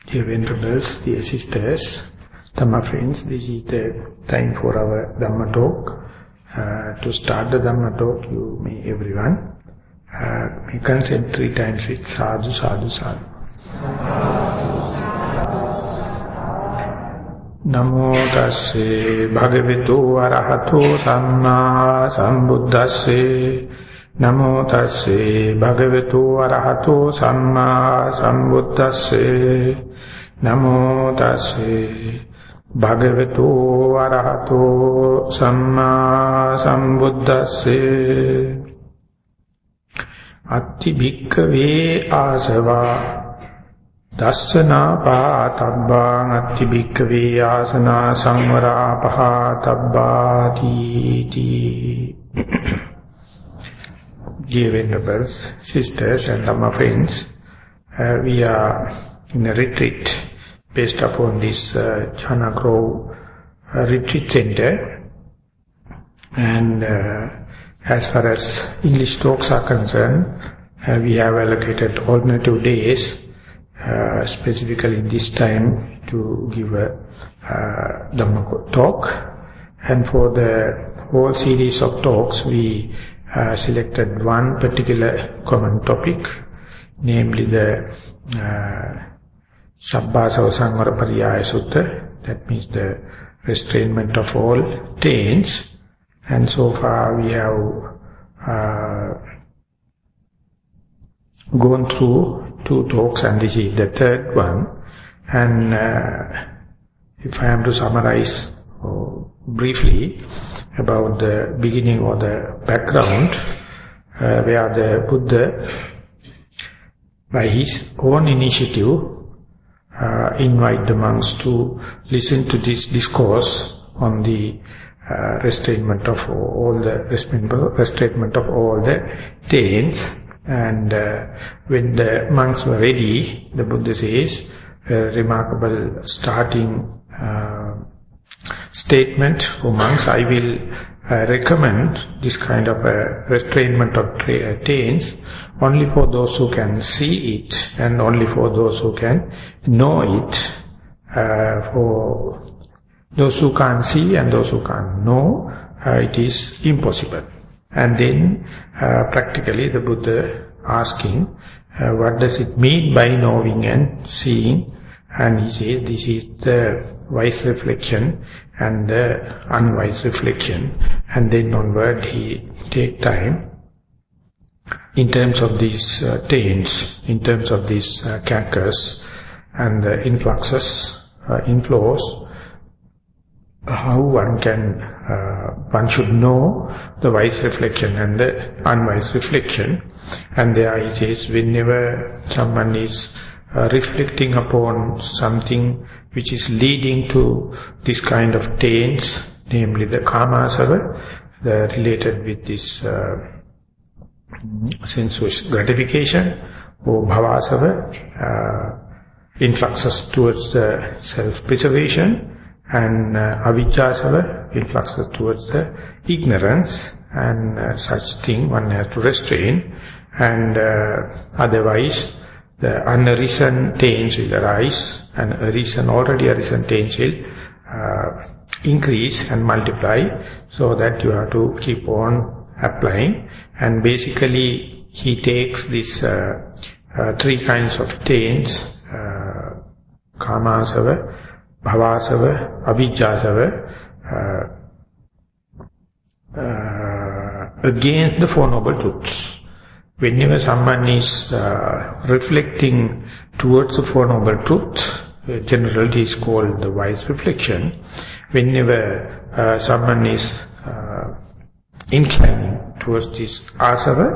Dear Venerables, dear sisters, Dhamma friends, this is the time for our Dhamma talk. To start the Dhamma talk, you may everyone may consent 3 times with sadhu, sadhu, sadhu. Namo tasse bhagavato arahato samma sambuddhasse. Namo tasse bhagavato arahato samma sambuddhasse. Namo tasse bhagavato arahato samma sambuddhasse. Atti bhikkhave asava dassana pātabbāṃ atti bhikkhave asana samvara pātabbāti. Dear Venerables, sisters and Dhamma friends, we are in a retreat based upon this Jhana Grove retreat center, and as far as English talks are concerned, we have allocated alternative days, specifically this time to give a Dhamma talk, and for the whole series of talks we selected one particular common topic, namely the Sabbasava Sutta, that means the restrainment of all taints. And so far we have gone through 2 talks, and this is the 3rd one. And if I am to summarize briefly about the beginning or the background, where the Buddha, by his own initiative, invite the monks to listen to this discourse on the restrainment of all the taints. And when the monks were ready, the Buddha says a remarkable starting statement for monks: I will recommend this kind of restrainment of taints only for those who can see it, and only for those who can know it. For those who can't see and those who can't know, it is impossible. And then practically the Buddha asking, what does it mean by knowing and seeing? And he says this is the wise reflection and the unwise reflection. And then onward he take time in terms of these taints, in terms of these cankers and the influxes, inflows, how one should know the wise reflection and the unwise reflection. And there he says, whenever someone is reflecting upon something which is leading to this kind of taints, namely the Kamasava, related with this sensuous gratification, or Bhavasava, influxes towards the self-preservation, and Avijjasava, influxes towards the ignorance, and such thing one has to restrain, and otherwise the unarisen taints will arise, and already arisen taints will increase and multiply, so that you have to keep on applying. And basically he takes these 3 kinds of taints, Kamasava, Bhavasava, Avijjasava, against the 4 Noble Truths. Whenever someone is reflecting towards the 4 Noble Truths, generally it is called the wise reflection. Whenever someone is inclining towards this asava,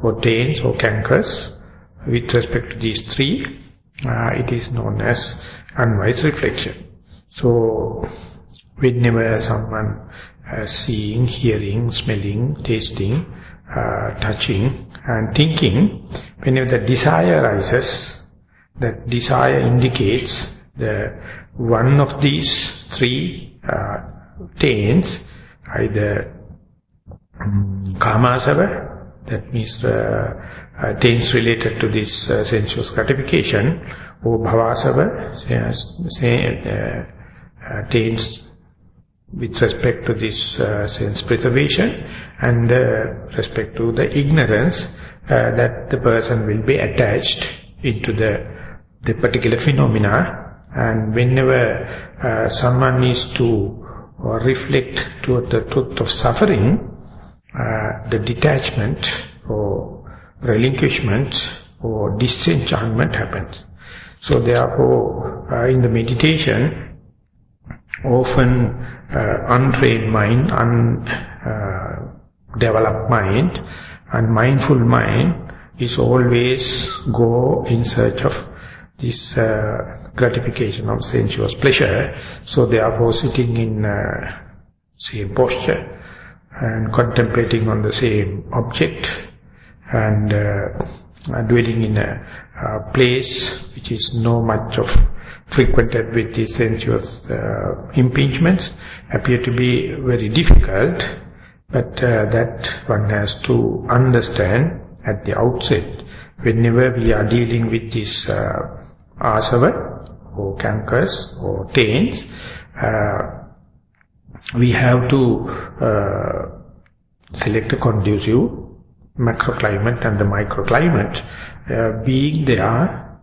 or taints or cankers, with respect to these 3, it is known as unwise reflection. So, whenever someone seeing, hearing, smelling, tasting, touching and thinking, whenever the desire arises, that desire indicates the one of these 3 taints, either Kamasava, that means taints related to this sensuous gratification, or Bhavasava, taints with respect to this sense preservation, and respect to the ignorance that the person will be attached into the particular phenomena. And whenever someone is to reflect toward the truth of suffering, the detachment or relinquishment or disenchantment happens. So therefore, in the meditation, often untrained mind, undeveloped mind, and mindful mind is always go in search of this gratification of sensuous pleasure. So therefore, sitting in same posture and contemplating on the same object, and dwelling in a place which is no much of frequented with these sensuous impingements, appear to be very difficult, but that one has to understand at the outset. Whenever we are dealing with this asava or cankers or taints, we have to select a conducive macroclimate and the microclimate. Being there,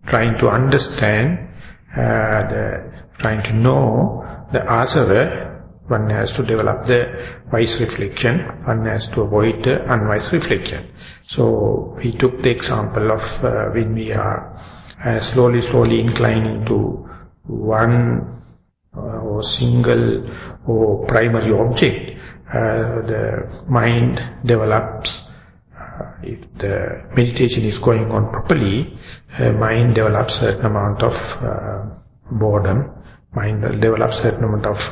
trying to understand, trying to know the asava, one has to develop the wise reflection, one has to avoid the unwise reflection. So we took the example of when we are slowly inclining to one or single or primary object, the mind develops. If the meditation is going on properly, mind develops certain amount of boredom, mind develops certain amount of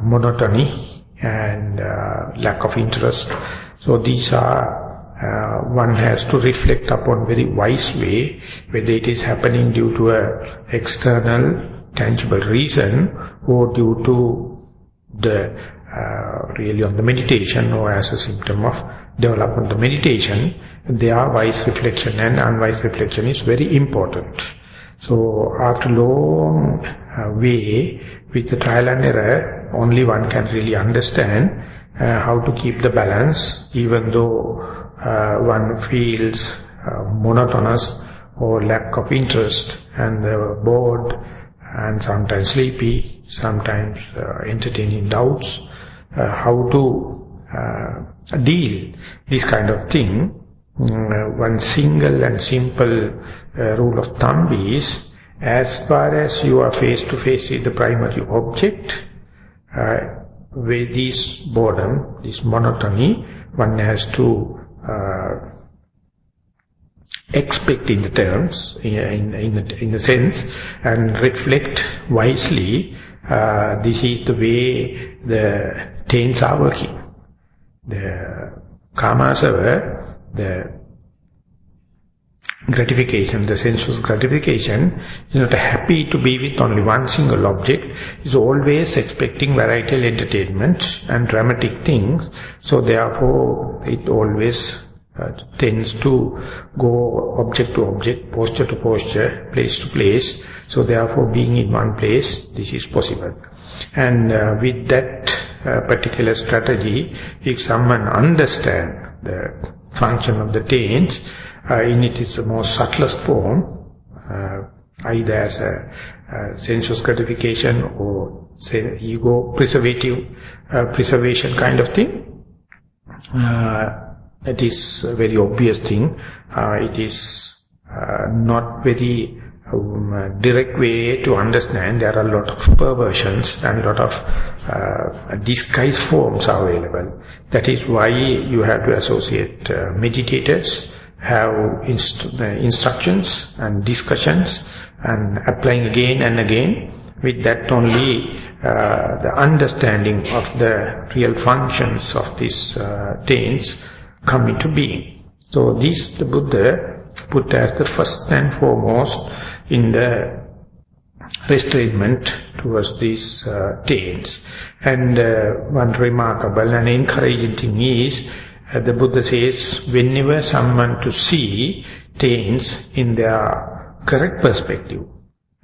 monotony and lack of interest. So these are, one has to reflect upon very wise way, whether it is happening due to a external tangible reason or due to the really on the meditation or as a symptom of development of meditation. Their wise reflection and unwise reflection is very important. So after long way with the trial and error, only one can really understand how to keep the balance, even though one feels monotonous or lack of interest and bored and sometimes sleepy, sometimes entertaining doubts, how to deal this kind of thing. One single and simple rule of thumb is, as far as you are face to face with the primary object, with this boredom, this monotony, one has to expect in the terms, in the sense, and reflect wisely. This is the way the taints are working. The kamasava, the gratification, the sensuous gratification, is not happy to be with only one single object, is always expecting varietal entertainments and dramatic things. So therefore it always tends to go object to object, posture to posture, place to place. So therefore being in one place, this is possible. And with that particular strategy, if someone understands the function of the taints, in it is the most subtlest form, either as a sensuous gratification or say ego preservation kind of thing. It is a very obvious thing. It is not very direct way to understand. There are a lot of perversions and a lot of disguised forms are available. That is why you have to associate meditators, have instructions and discussions and applying again and again. With that only the understanding of the real functions of these taints come into being. So this the Buddha put as the first and foremost in the restrainment towards these taints. And one remarkable and encouraging thing is, the Buddha says, whenever someone to see taints in their correct perspective,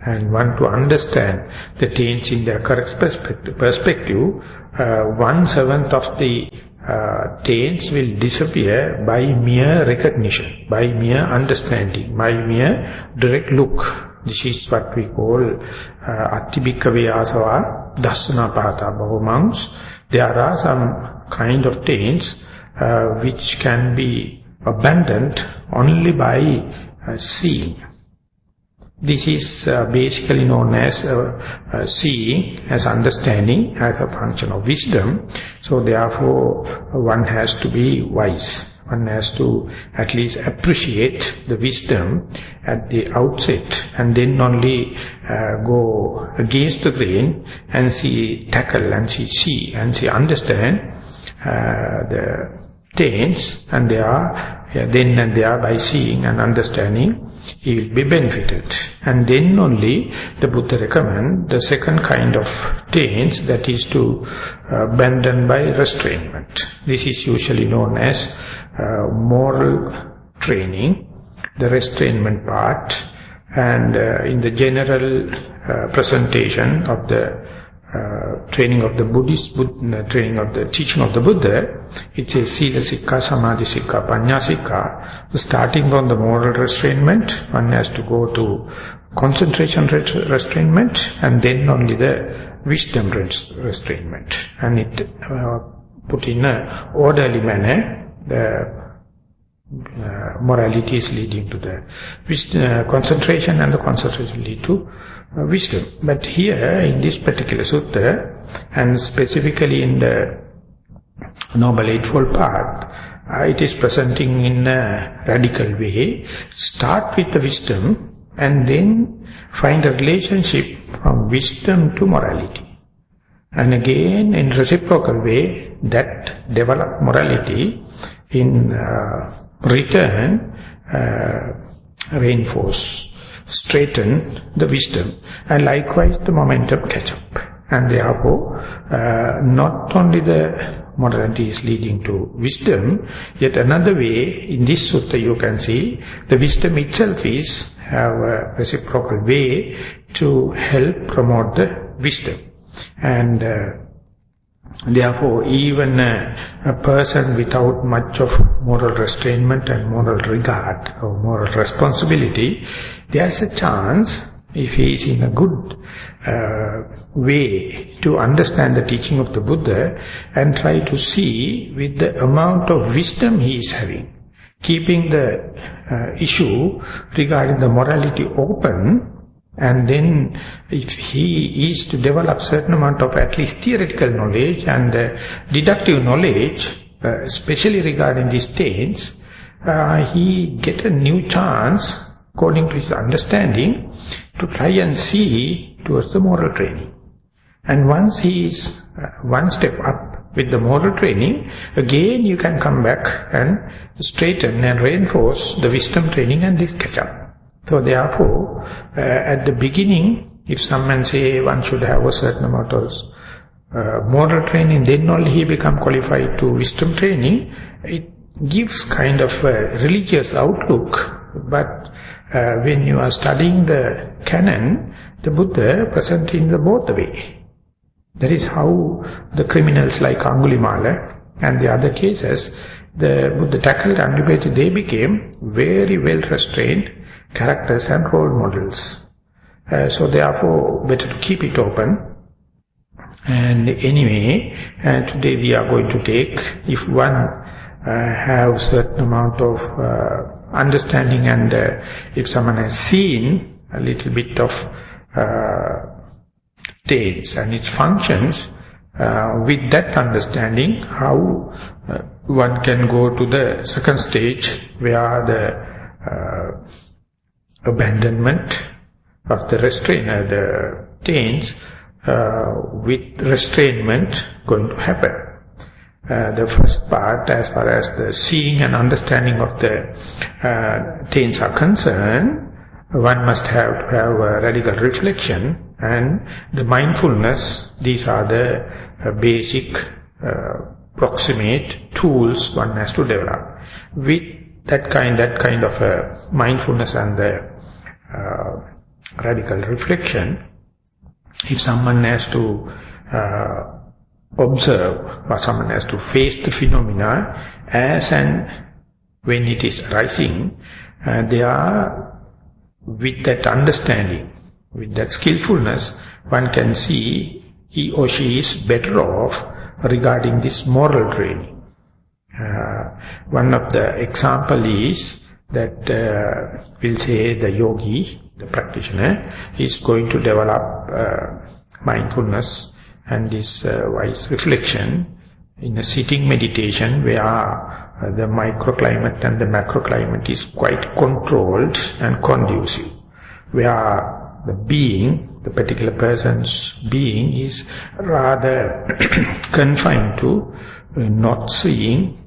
and want to understand the taints in their correct perspective, 1/7 of the taints will disappear by mere recognition, by mere understanding, by mere direct look. This is what we call Attibhikkhave asava dassana pahata. Monks, there are some kind of taints which can be abandoned only by seeing. This is basically known as seeing, as understanding, as a function of wisdom. So therefore, one has to be wise. One has to at least appreciate the wisdom at the outset, and then only go against the grain and tackle and see understand the taints, and then and there by seeing and understanding he will be benefited. And then only the Buddha recommend the second kind of taints, that is to abandon by restrainment. This is usually known as moral training, the restrainment part. And in the general presentation of the training of the Buddhist, training of the teaching of the Buddha, it is Sila Sikha, Samadhi Sikha, Panya Sikha. Starting from the moral restrainment, one has to go to concentration restrainment, and then only the wisdom restrainment. And it put in a orderly manner, the morality is leading to the concentration, and the concentration lead to wisdom. But here in this particular sutta, and specifically in the Noble Eightfold Path, it is presenting in a radical way. Start with the wisdom and then find a relationship from wisdom to morality. And again in reciprocal way, that develop morality in return reinforce, straighten the wisdom, and likewise the momentum catch up. And therefore, not only the morality is leading to wisdom, yet another way, in this sutta you can see, the wisdom itself is have a reciprocal way to help promote the wisdom. And therefore, even a person without much of moral restrainment and moral regard or moral responsibility, there's a chance, if he is in a good way to understand the teaching of the Buddha and try to see with the amount of wisdom he is having, keeping the issue regarding the morality open. And then if he is to develop certain amount of at least theoretical knowledge and deductive knowledge, especially regarding these taints, he get a new chance, according to his understanding, to try and see towards the moral training. And once he is one step up with the moral training, again you can come back and straighten and reinforce the wisdom training, and this catch up. So therefore, at the beginning, if someone say one should have a certain amount of moral training, then only he become qualified to wisdom training, it gives kind of a religious outlook. But when you are studying the canon, the Buddha present in the both way. That is how the criminals like Angulimala and the other cases, the Buddha tackled and debated, they became very well restrained characters and role models. So therefore, better to keep it open. And anyway, today we are going to take, if one have certain amount of understanding, and if someone has seen a little bit of taints and its functions, with that understanding, how one can go to the second stage, where the abandonment of the the taints with restrainment going to happen. The first part, as far as the seeing and understanding of the taints are concerned, one must have a radical reflection and the mindfulness. These are the basic proximate tools one has to develop. With that kind of mindfulness and the radical reflection, if someone has to observe or someone has to face the phenomena as and when it is arising, they are with that understanding, with that skillfulness, one can see he or she is better off regarding this moral training. One of the example is that we'll say the yogi, the practitioner, is going to develop mindfulness and this wise reflection in a sitting meditation where the microclimate and the macroclimate is quite controlled and conducive, where the being, the particular person's being, is rather confined to not seeing,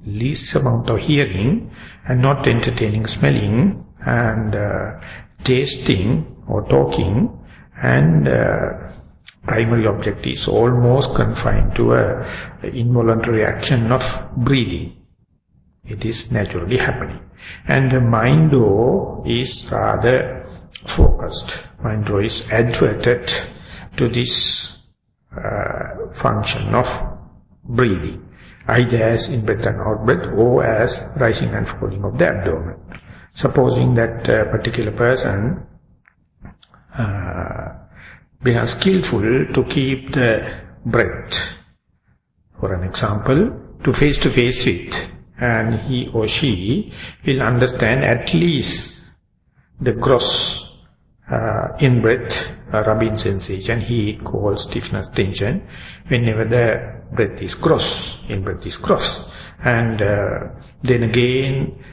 least amount of hearing, and not entertaining smelling and tasting or talking, and primary object is almost confined to a involuntary action of breathing. It is naturally happening. And the mind though is rather focused. Mind though is adverted to this function of breathing, either as in-breath and out-breath or as rising and falling of the abdomen. Supposing that a particular person becomes skillful to keep the breath, for an example, to face with, and he or she will understand at least the gross in-breath rubbing sensation, heat, cold, stiffness, tension, whenever the breath is gross, in-breath is gross. And then again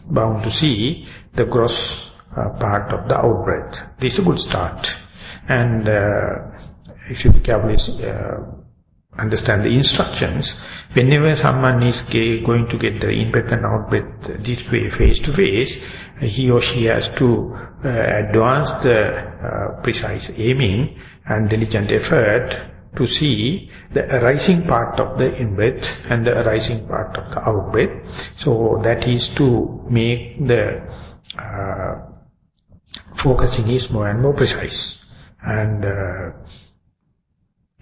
bound to see the gross part of the out-breath. This is a good start. And if you carefully understand the instructions, whenever someone is going to get the in-breath and out-breath this way, face to face, he or she has to advance the precise aiming and diligent effort to see the arising part of the in-breath and the arising part of the out-breath. So that is to make the focusing is more and more precise. And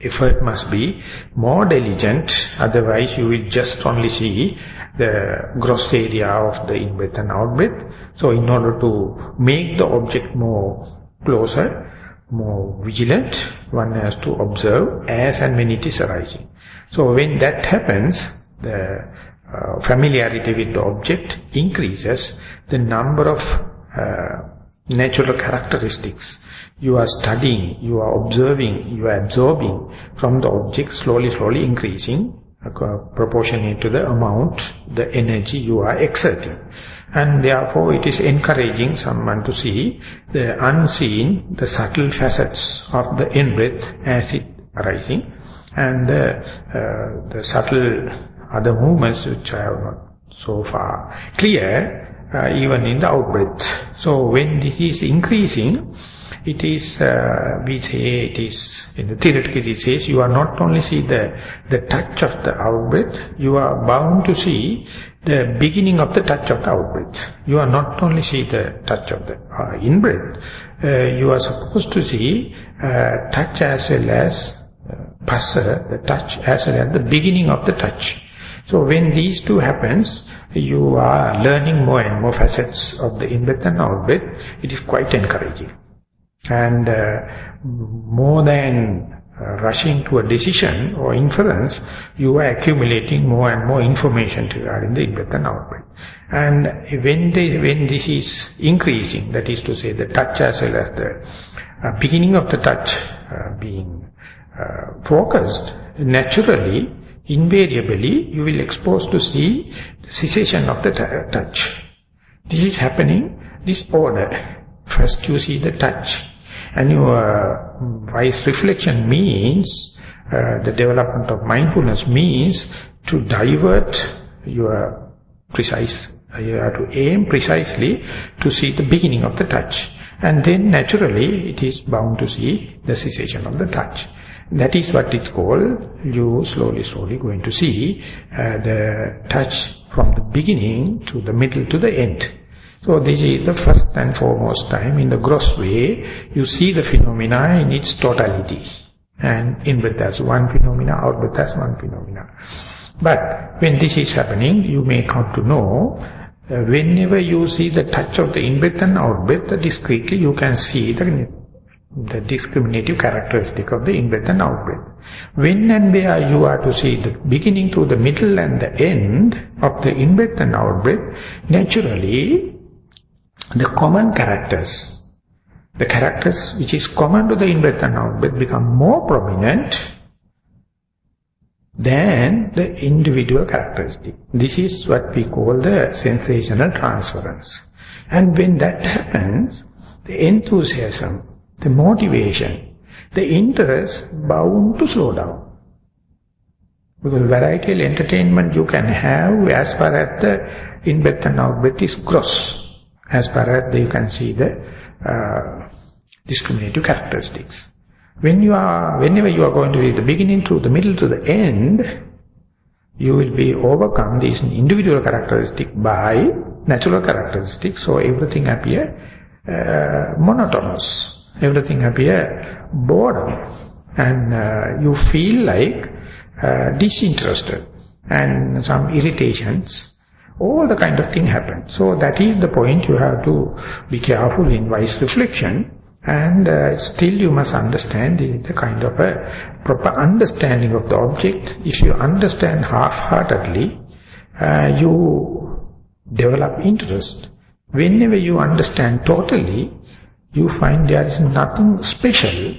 effort must be more diligent, otherwise you will just only see the gross area of the in-breath and out-breath. So in order to make the object more closer, more vigilant, one has to observe as and when it is arising. So when that happens, the familiarity with the object increases, the number of natural characteristics you are studying, you are observing, you are absorbing from the object slowly increasing, proportionate to the amount, the energy you are exerting. And therefore it is encouraging someone to see the unseen, the subtle facets of the in-breath as it arising, and the subtle other movements which I have not so far clear, even in the out-breath. So when it is increasing, it is, we say it is, in the theoretically it says, you are not only see the touch of the out-breath, you are bound to see the beginning of the touch of the out-breath. You are not only see the touch of the in-breath, you are supposed to see touch as well as passa, the touch as well as the beginning of the touch. So when these two happens, you are learning more and more facets of the in-breath and out-breath. It is quite encouraging. And more than rushing to a decision or inference, you are accumulating more and more information regarding the in-breath and out-breath. And when this is increasing, that is to say the touch as well as the beginning of the touch being focused, naturally, invariably, you will expose to see the cessation of the touch. This is happening, this order. First you see the touch, and your wise reflection means, the development of mindfulness means to divert your precise, you have to aim precisely to see the beginning of the touch. And then naturally it is bound to see the cessation of the touch. That is what it's called. You slowly going to see the touch from the beginning to the middle to the end. So this is the first and foremost time in the gross way you see the phenomena in its totality. And in-breath as one phenomena, out-breath as one phenomena. But when this is happening, you may come to know, whenever you see the touch of the in-breath and out-breath, discretely you can see the discriminative characteristic of the in-breath and out-breath. When and where you are to see the beginning to the middle and the end of the in-breath and out-breath, naturally, the common characters, the characters which is common to the in-breath and out-breath become more prominent than the individual characteristic. This is what we call the sensational transference. And when that happens, the enthusiasm, the motivation, the interest bound to slow down. Because varietal entertainment you can have as far as the in-breath and out-breath is gross. As far as you can see the discriminative characteristics. Whenever you are going to read the beginning to the middle to the end, you will be overcome these individual characteristics by natural characteristics. So everything appear monotonous, everything appear boredom, and you feel like disinterested, and some irritations. All the kind of thing happen. So that is the point you have to be careful in wise reflection. And still you must understand the kind of a proper understanding of the object. If you understand half-heartedly, you develop interest. Whenever you understand totally, you find there is nothing special,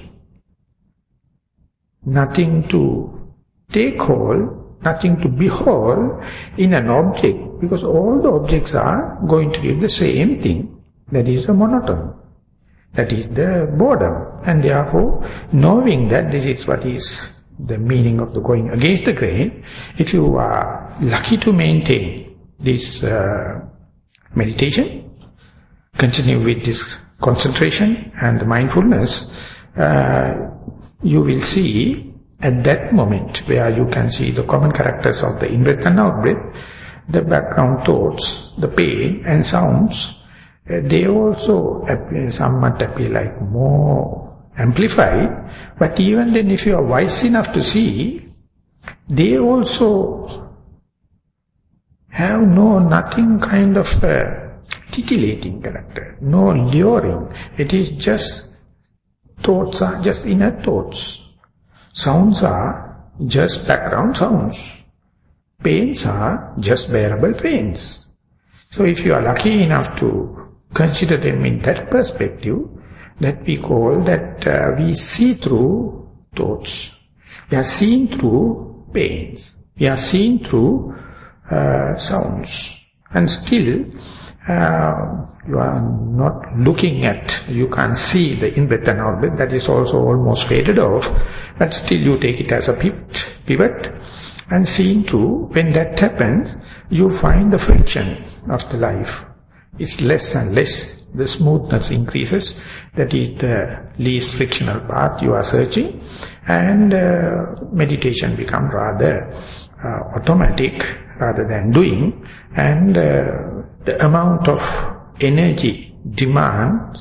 nothing to take hold, nothing to behold in an object, because all the objects are going to give the same thing. That is the monotony. That is the boredom. And therefore, knowing that this is what is the meaning of the going against the grain, if you are lucky to maintain this meditation, continue with this concentration and the mindfulness, you will see at that moment where you can see the common characters of the in-breath and out-breath, the background thoughts, the pain and sounds, they also somewhat appear like more amplified. But even then, if you are wise enough to see, they also have nothing kind of titillating character, no luring. It is just, thoughts are just inner thoughts. Sounds are just background sounds. Pains are just bearable pains. So if you are lucky enough to consider them in that perspective, that we call that we see through thoughts. We are seeing through pains. We are seeing through sounds. And still, you are not looking at, you can't see the in-breath and out-breath, that is also almost faded off, but still you take it as a pivot, and seeing through. When that happens, you find the friction of the life is less and less, the smoothness increases, that is the least frictional path you are searching, and meditation becomes rather automatic rather than doing, and the amount of energy demand,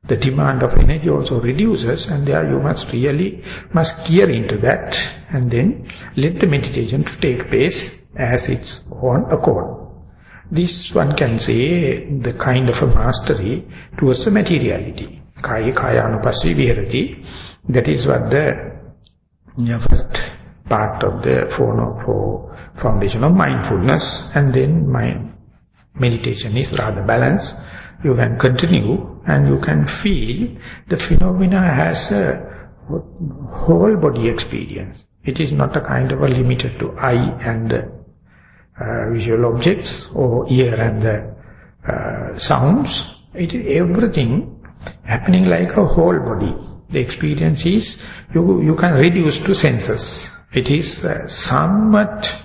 the demand of energy also reduces, and there you must gear into that, and then let the meditation to take place as its own accord. This one can say the kind of a mastery towards the materiality. Kaya anupassvi viharati. That is what the first part of the foundation of mindfulness, and then meditation is rather balanced. You can continue and you can feel the phenomena has a whole body experience. It is not a kind of a limited to eye and visual objects or ear and the sounds. It is everything happening like a whole body. The experience is, you can reduce to senses. It is somewhat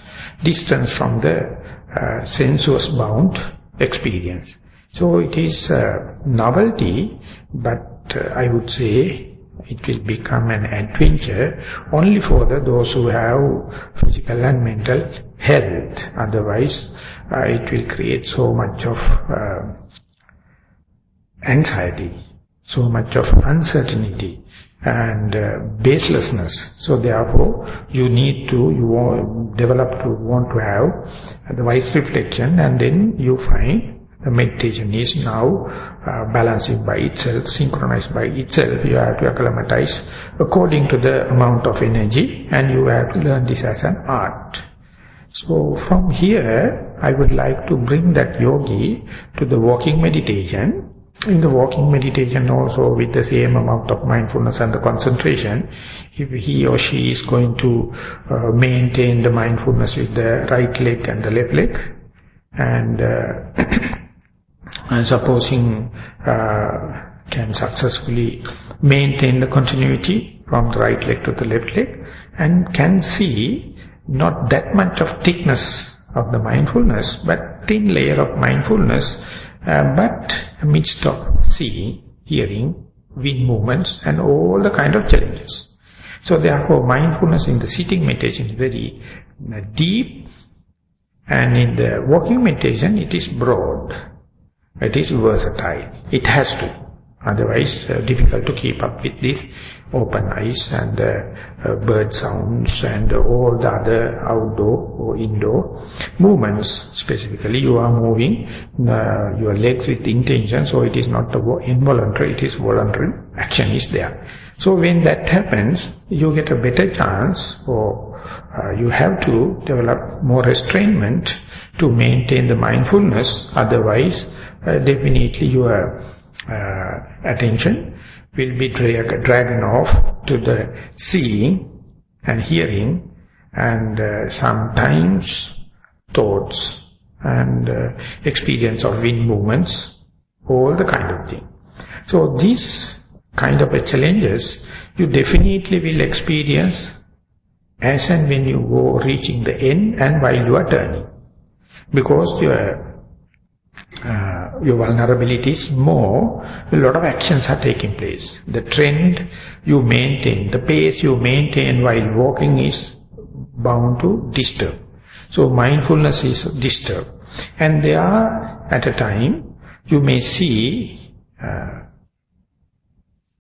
distant from the sensuous bound experience. So it is novelty, but I would say it will become an adventure only for those who have physical and mental health. Otherwise, it will create so much of anxiety, so much of uncertainty and baselessness. So therefore, you want to have the wise reflection, and then you find the meditation is now balancing by itself, synchronized by itself. You have to acclimatize according to the amount of energy, and you have to learn this as an art. So from here, I would like to bring that yogi to the walking meditation. In the walking meditation also, with the same amount of mindfulness and the concentration, if he or she is going to maintain the mindfulness with the right leg and the left leg, and supposing can successfully maintain the continuity from the right leg to the left leg, and can see not that much of thickness of the mindfulness, but thin layer of mindfulness, but amidst of seeing, hearing, wind movements and all the kind of challenges. So therefore mindfulness in the sitting meditation is very deep, and in the walking meditation it is broad, it is versatile, it has to. Otherwise difficult to keep up with this open eyes and bird sounds and all the other outdoor or indoor movements. Specifically you are moving your legs with intention, so it is not involuntary, it is voluntary, action is there. So when that happens, you get a better chance, or you have to develop more restrainment to maintain the mindfulness. Otherwise definitely your attention will be dragged off to the seeing and hearing and sometimes thoughts and experience of wind movements, all the kind of thing. So these kind of challenges you definitely will experience as and when you go reaching the end and while you are turning. Because your vulnerability is more, a lot of actions are taking place. The trend you maintain, the pace you maintain while walking is bound to disturb. So mindfulness is disturbed. And there are, at a time, you may see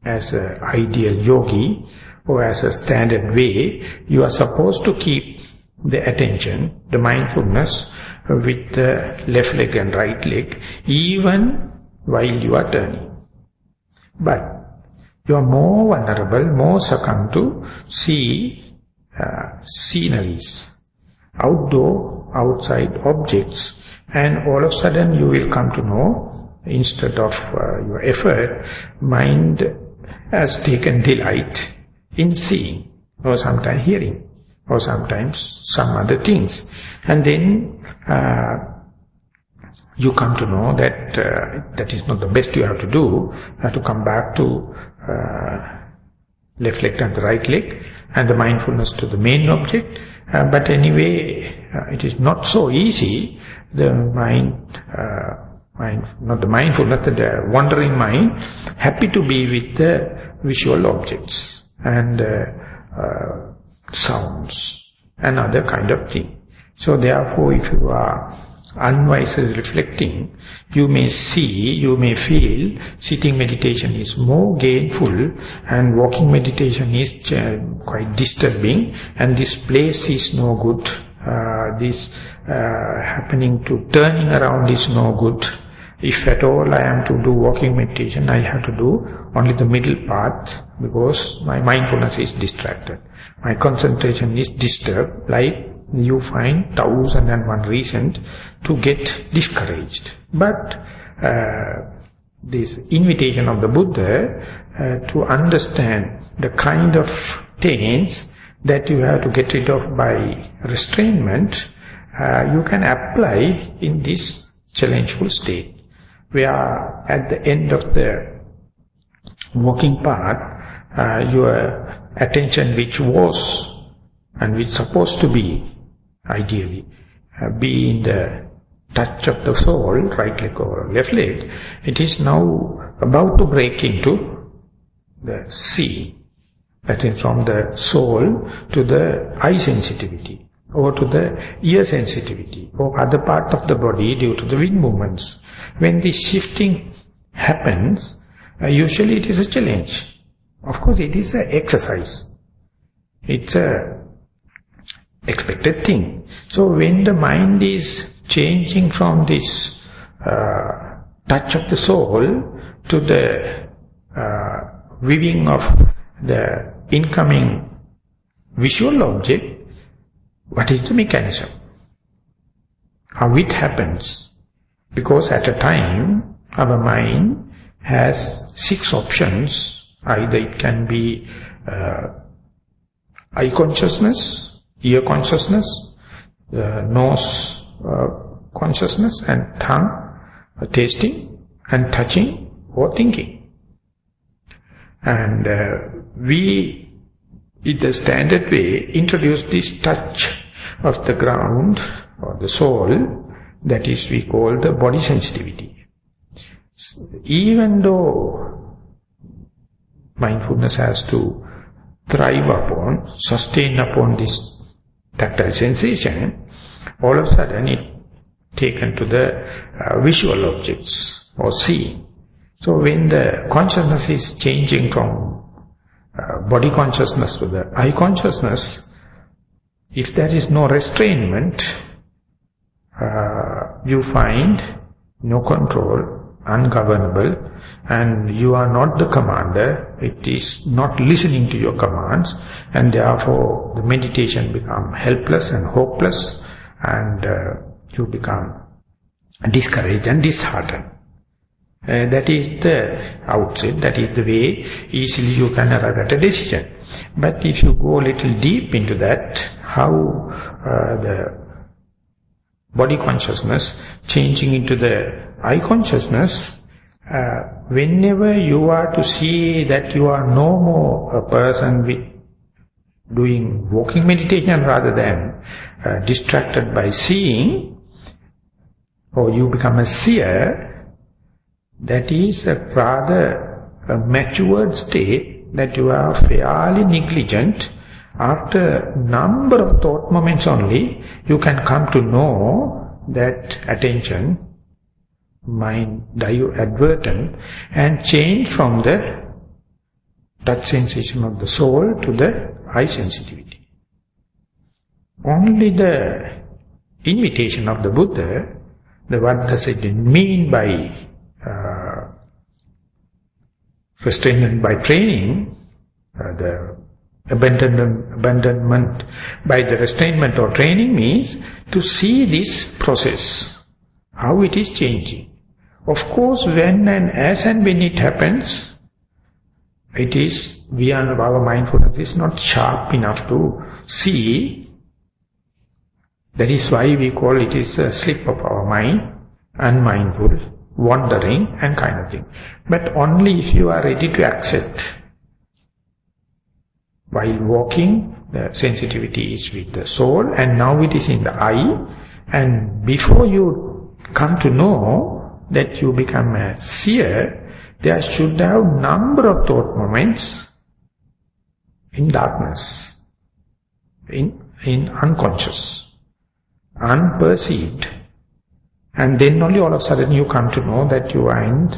as an ideal yogi or as a standard way, you are supposed to keep the attention, the mindfulness with the left leg and right leg, even while you are turning. But you are more vulnerable, more succumb to see sceneries, outdoor, outside objects, and all of a sudden you will come to know, instead of your effort, mind has taken delight in seeing, or sometimes hearing, or sometimes some other things. And then you come to know that that is not the best you have to do. You have to come back to left leg and the right leg, and the mindfulness to the main object. But anyway, it is not so easy. The mind, not the mindfulness, the wandering mind, happy to be with the visual objects and sounds and other kind of thing. So therefore, if you are unwisely reflecting, you may see, you may feel sitting meditation is more gainful and walking meditation is quite disturbing, and this place is no good, this happening to turning around is no good. If at all I am to do walking meditation, I have to do only the middle part, because my mindfulness is distracted. My concentration is disturbed, like you find 1,001 reasons to get discouraged. But this invitation of the Buddha to understand the kind of things that you have to get rid of by restrainment, you can apply in this challengeful state, where at the end of the walking path, your attention which was and which supposed to be, ideally, be in the touch of the soul, right leg or left leg, it is now about to break into the seeing. That is from the soul to the eye sensitivity, or to the ear sensitivity, or other part of the body due to the wind movements. When this shifting happens, usually it is a challenge. Of course, it is an exercise. It's a expected thing. So when the mind is changing from this touch of the soul to the viewing of the incoming visual object, what is the mechanism? How it happens? Because at a time, our mind has 6 options. Either it can be eye consciousness, ear consciousness, nose consciousness, and tongue, tasting and touching or thinking. And we, in the standard way, introduce this touch of the ground or the soul, that is we call the body sensitivity. Even though mindfulness has to thrive upon, sustain upon this tactile sensation, all of a sudden it taken to the visual objects or seeing. So when the consciousness is changing from body consciousness to the eye consciousness, if there is no restrainment, you find no control, ungovernable, and you are not the commander. It is not listening to your commands, and therefore the meditation becomes helpless and hopeless, and you become discouraged and disheartened. That is the outset, that is the way easily you can arrive at a decision. But if you go a little deep into that, how the body consciousness changing into the eye consciousness, whenever you are to see that you are no more a person with doing walking meditation rather than distracted by seeing, or you become a seer, that is a rather a matured state, that you are fairly negligent. After number of thought moments only, you can come to know that attention, mind advertent, and change from the touch sensation of the soul to the eye sensitivity. Only the invitation of the Buddha, what does it mean by restrainment by training, the abandonment by the restrainment or training means to see this process, how it is changing. Of course, when and as and when it happens, it is, our mindfulness is not sharp enough to see. That is why we call it is a slip of our mind, unmindful, wandering and kind of thing. But only if you are ready to accept. While walking, the sensitivity is with the soul, and now it is in the eye. And before you come to know that you become a seer, there should have number of thought moments in darkness, in unconscious, unperceived. And then only all of a sudden you come to know that you are in,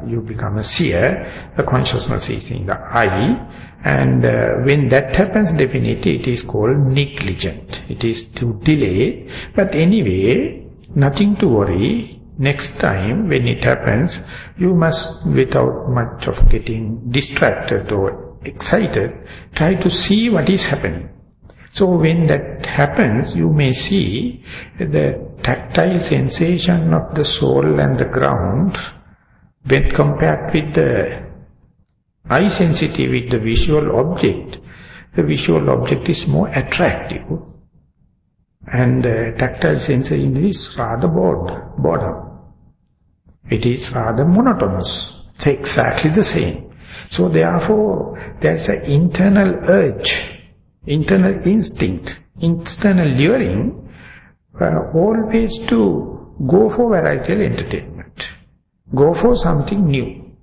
you become a seer, the consciousness is in the eye. And when that happens, definitely it is called negligent. It is to delay. But anyway, nothing to worry. Next time when it happens, you must, without much of getting distracted or excited, try to see what is happening. So when that happens, you may see the tactile sensation of the soul and the ground, when compared with the eye sensitive with the visual object is more attractive. And tactile sensation is rather boredom. It is rather monotonous. It's exactly the same. So therefore, there's an internal urge, internal instinct, internal luring, always to go for varietal entertainment. Go for something new.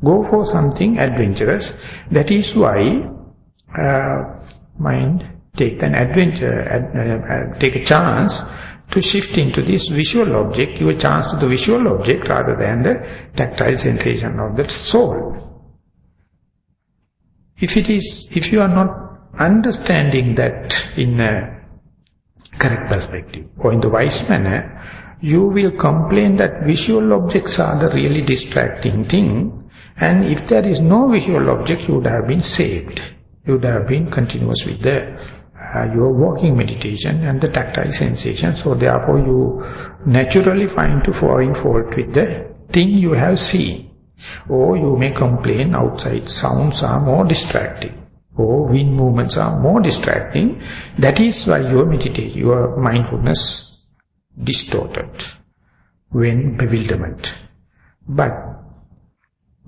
Go for something adventurous. That is why mind take an adventure, take a chance to shift into this visual object, give a chance to the visual object rather than the tactile sensation of the soul. If you are not understanding that in a correct perspective or in the wise manner, you will complain that visual objects are the really distracting thing, and if there is no visual object, you would have been saved. You would have been continuous with your walking meditation and the tactile sensation. So therefore you naturally find to find fault with the thing you have seen. Or you may complain outside sounds are more distracting, or wind movements are more distracting. That is why your meditation, your mindfulness distorted, when bewilderment. But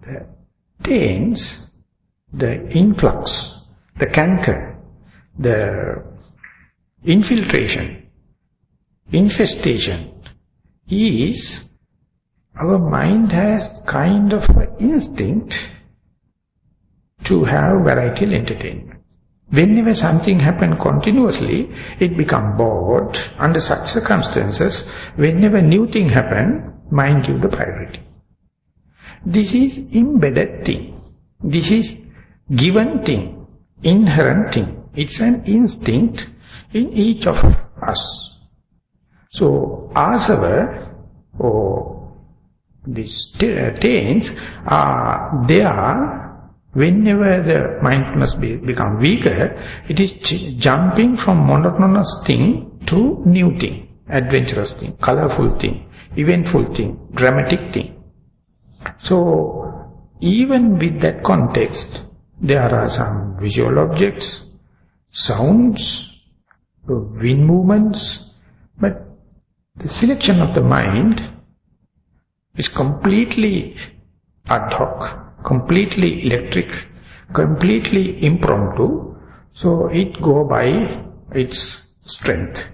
the taints, the influx, the canker, the infiltration, infestation is our mind has kind of an instinct to have varietal entertainment. Whenever something happens continuously, it becomes bored. Under such circumstances, whenever new thing happens, mind gives the priority. This is embedded thing. This is given thing, inherent thing. It's an instinct in each of us. So, asava or these taints are there whenever the mindfulness become weaker. It is jumping from monotonous thing to new thing, adventurous thing, colorful thing, eventful thing, dramatic thing. So even with that context, there are some visual objects, sounds, wind movements, but the selection of the mind is completely ad hoc, completely electric, completely impromptu. So it go by its strength,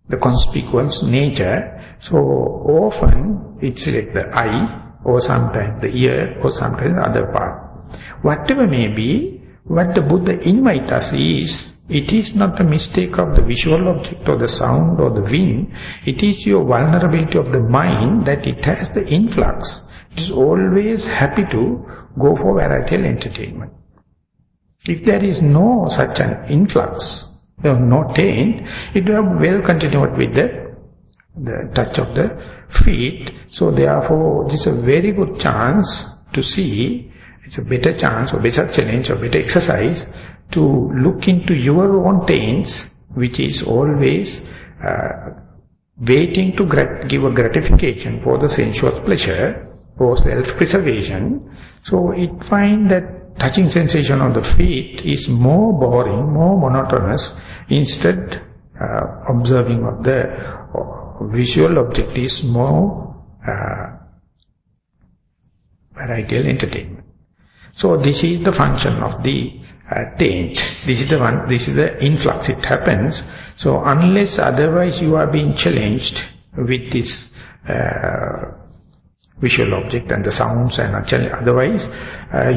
the conspicuous nature. So often it selects the eye, or sometimes the ear, or sometimes the other part. Whatever may be, what the Buddha invites us is, it is not a mistake of the visual object or the sound or the wind. It is your vulnerability of the mind that it has the influx. It is always happy to go for varietal entertainment. If there is no such an influx, no taint, it will have well continued with the touch of the feet. So therefore, this is a very good chance to see, it's a better chance or better challenge or better exercise to look into your own taints, which is always waiting to give a gratification for the sensuous pleasure or self-preservation. So it finds that touching sensation on the feet is more boring, more monotonous. Instead, observing of the visual object is more varietal entertainment. So this is the function of the taint. This is the one, this is the influx, it happens. So unless otherwise you are being challenged with this visual object and the sounds and otherwise,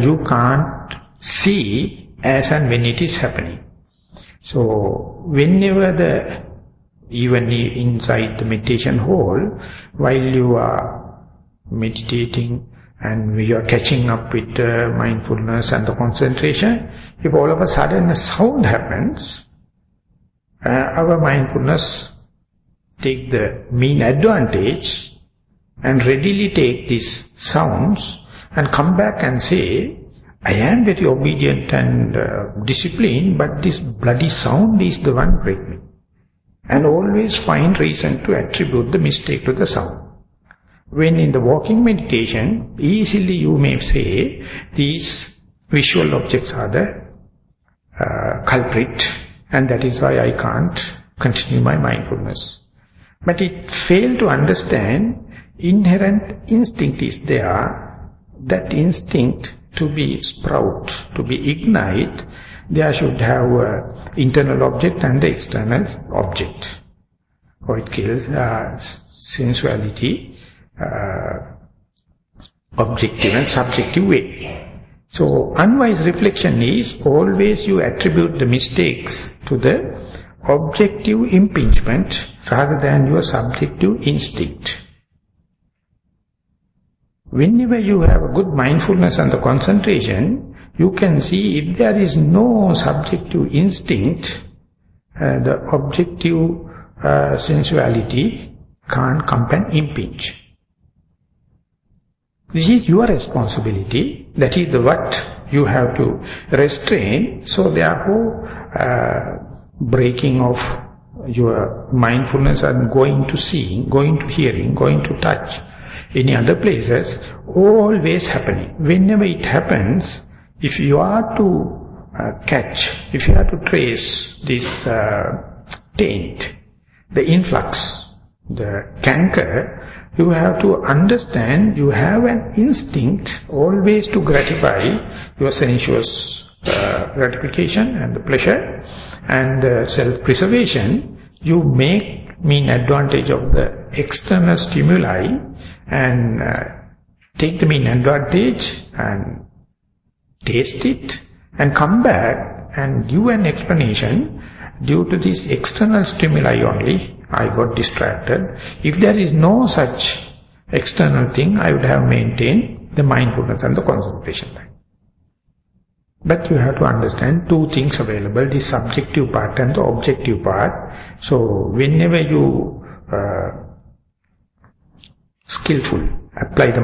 you can't see as and when it is happening. So whenever even inside the meditation hall, while you are meditating and we are catching up with the mindfulness and the concentration, if all of a sudden a sound happens, our mindfulness take the mean advantage and readily take these sounds and come back and say, I am very obedient and disciplined, but this bloody sound is the one breaking me. And always find reason to attribute the mistake to the sound. When in the walking meditation, easily you may say, these visual objects are the culprit, and that is why I can't continue my mindfulness. But it failed to understand, inherent instinct is there. That instinct to be sprout, to be ignite, there should have an internal object and the external object. Or it kills sensuality, objective and subjective way. So unwise reflection is always you attribute the mistakes to the objective impingement rather than your subjective instinct. Whenever you have a good mindfulness and the concentration, you can see if there is no subjective instinct, the objective sensuality can't come and impinge. This is your responsibility. That is what you have to restrain. So therefore, breaking of your mindfulness and going to seeing, going to hearing, going to touch, any other places, always happening. Whenever it happens, if you are to catch, if you are to trace this taint, the influx, the canker, you have to understand you have an instinct always to gratify your sensuous gratification and the pleasure and self-preservation. You make mean advantage of the external stimuli and take the mean advantage and taste it and come back and give an explanation. Due to this external stimuli only, I got distracted. If there is no such external thing, I would have maintained the mindfulness and the concentration line. But you have to understand two things available, the subjective part and the objective part. So whenever you skillful, apply the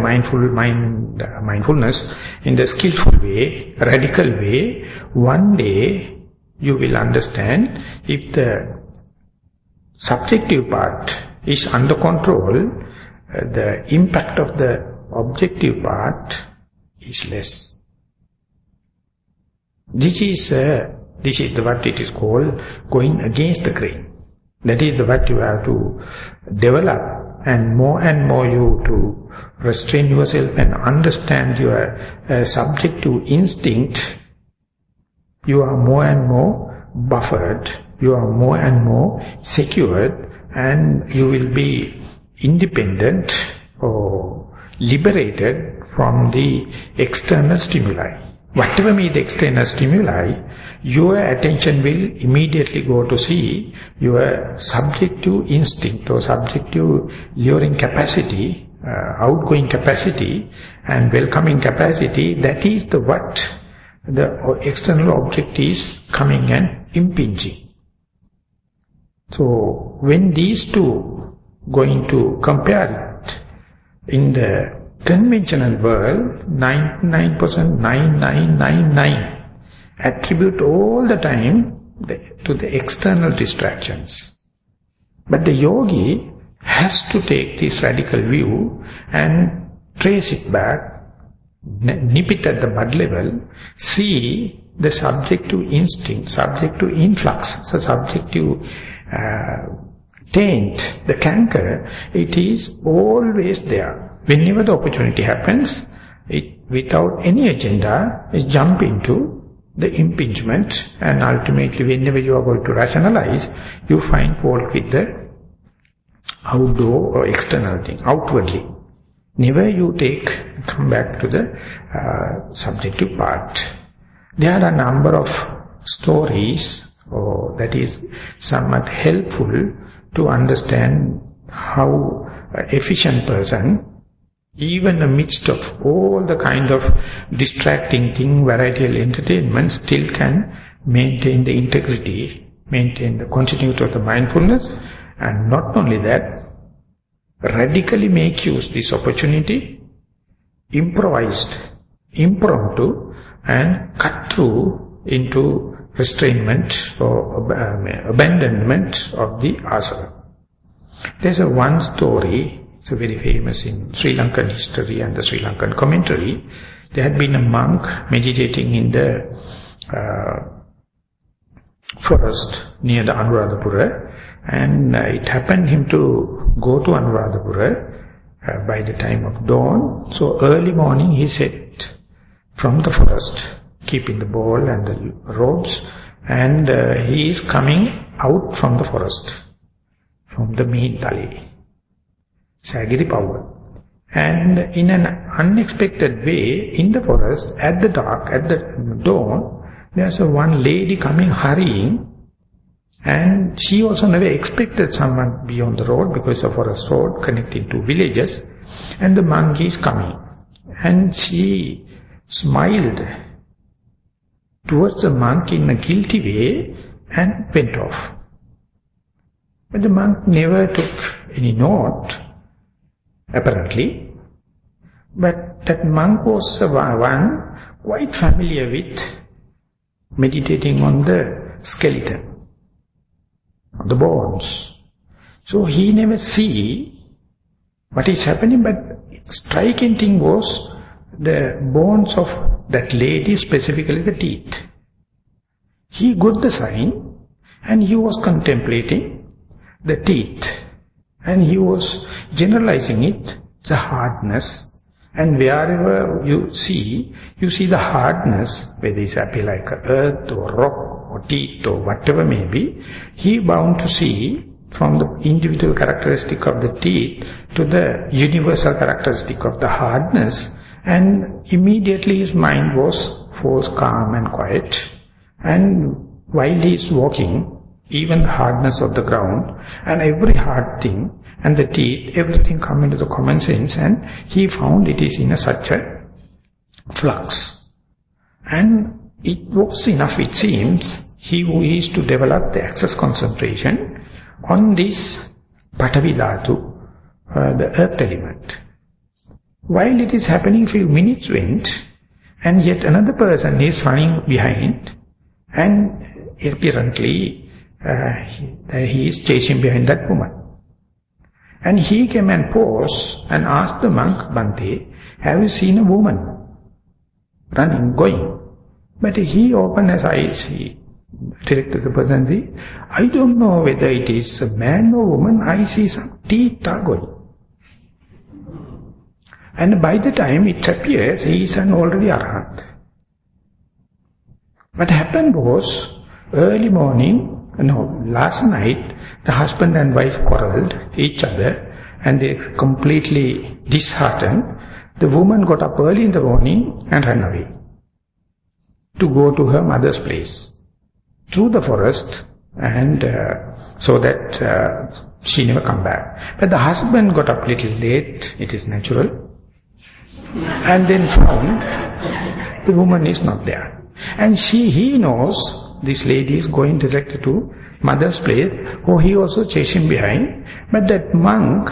mindfulness in the skillful way, radical way, one day you will understand if the subjective part is under control, the impact of the objective part is less. This is what it is called going against the grain. That is what you have to develop, and more you to restrain yourself and understand your subjective instinct. You are more and more buffered, you are more and more secured, and you will be independent or liberated from the external stimuli. Whatever be the external stimuli, your attention will immediately go to see your subjective instinct or subjective luring capacity, outgoing capacity and welcoming capacity. That is the what the external object is coming and impinging. So when these two going to compare it, in the conventional world, 99.9999 attribute all the time to the external distractions. But the yogi has to take this radical view and trace it back, nip it at the bud level, see the subjective instinct, subjective influx, the subjective taint, the canker. It is always there. Whenever the opportunity happens, it without any agenda is jump into the impingement, and ultimately whenever you are going to rationalize, you find fault with the outdoor or external thing, outwardly. Never you come back to the subjective part. There are a number of stories that is somewhat helpful to understand how an efficient person, even amidst of all the kind of distracting thing, varietal entertainment, still can maintain the integrity, maintain the continuity of the mindfulness, and not only that, radically make use this opportunity, improvised, impromptu, and cut through into restrainment or abandonment of the asana. There's one story, it's very famous in Sri Lankan history and the Sri Lankan commentary. There had been a monk meditating in the forest near the Anuradhapura, and it happened him to go to Anuradhapura by the time of dawn. So early morning he set from the forest, keeping the bowl and the robes, and he is coming out from the forest, from the main tali, Sagiri Power. And in an unexpected way, in the forest, at the dark, at the dawn, there's one lady coming hurrying, and she also never expected someone be on the road because of forest road connecting to villages, and the monk is coming. And she smiled towards the monk in a guilty way and went off. But the monk never took any note, apparently. But that monk was one quite familiar with meditating on the skeleton, on the bones. So he never see what is happening, but striking thing was the bones of that lady, specifically the teeth. He got the sign and he was contemplating the teeth and he was generalizing it, the hardness. And wherever you see the hardness, whether it's appear like earth or rock or teeth or whatever may be, he bound to see from the individual characteristic of the teeth to the universal characteristic of the hardness, and immediately his mind falls calm and quiet. And while he is walking, even the hardness of the ground and every hard thing and the teeth, everything come into the common sense, and he found it is in such a flux. And it was enough, it seems, he who is to develop the access concentration on this Patavi Dhatu, the earth element. While it is happening, few minutes went, and yet another person is running behind, and apparently he is chasing behind that woman. And he came and paused and asked the monk, Bhante, have you seen a woman running, going? But he opened his eyes, he directed the person, I don't know whether it is a man or woman, I see some teeth are going. And by the time it appears, he is an already arhat. What happened was, early morning, last night, the husband and wife quarreled each other and they completely disheartened. The woman got up early in the morning and ran away to go to her mother's place through the forest, and so that she never come back. But the husband got up little late, it is natural, and then found the woman is not there. And he knows this lady is going directly to mother's place, who he also chasing behind. But that monk,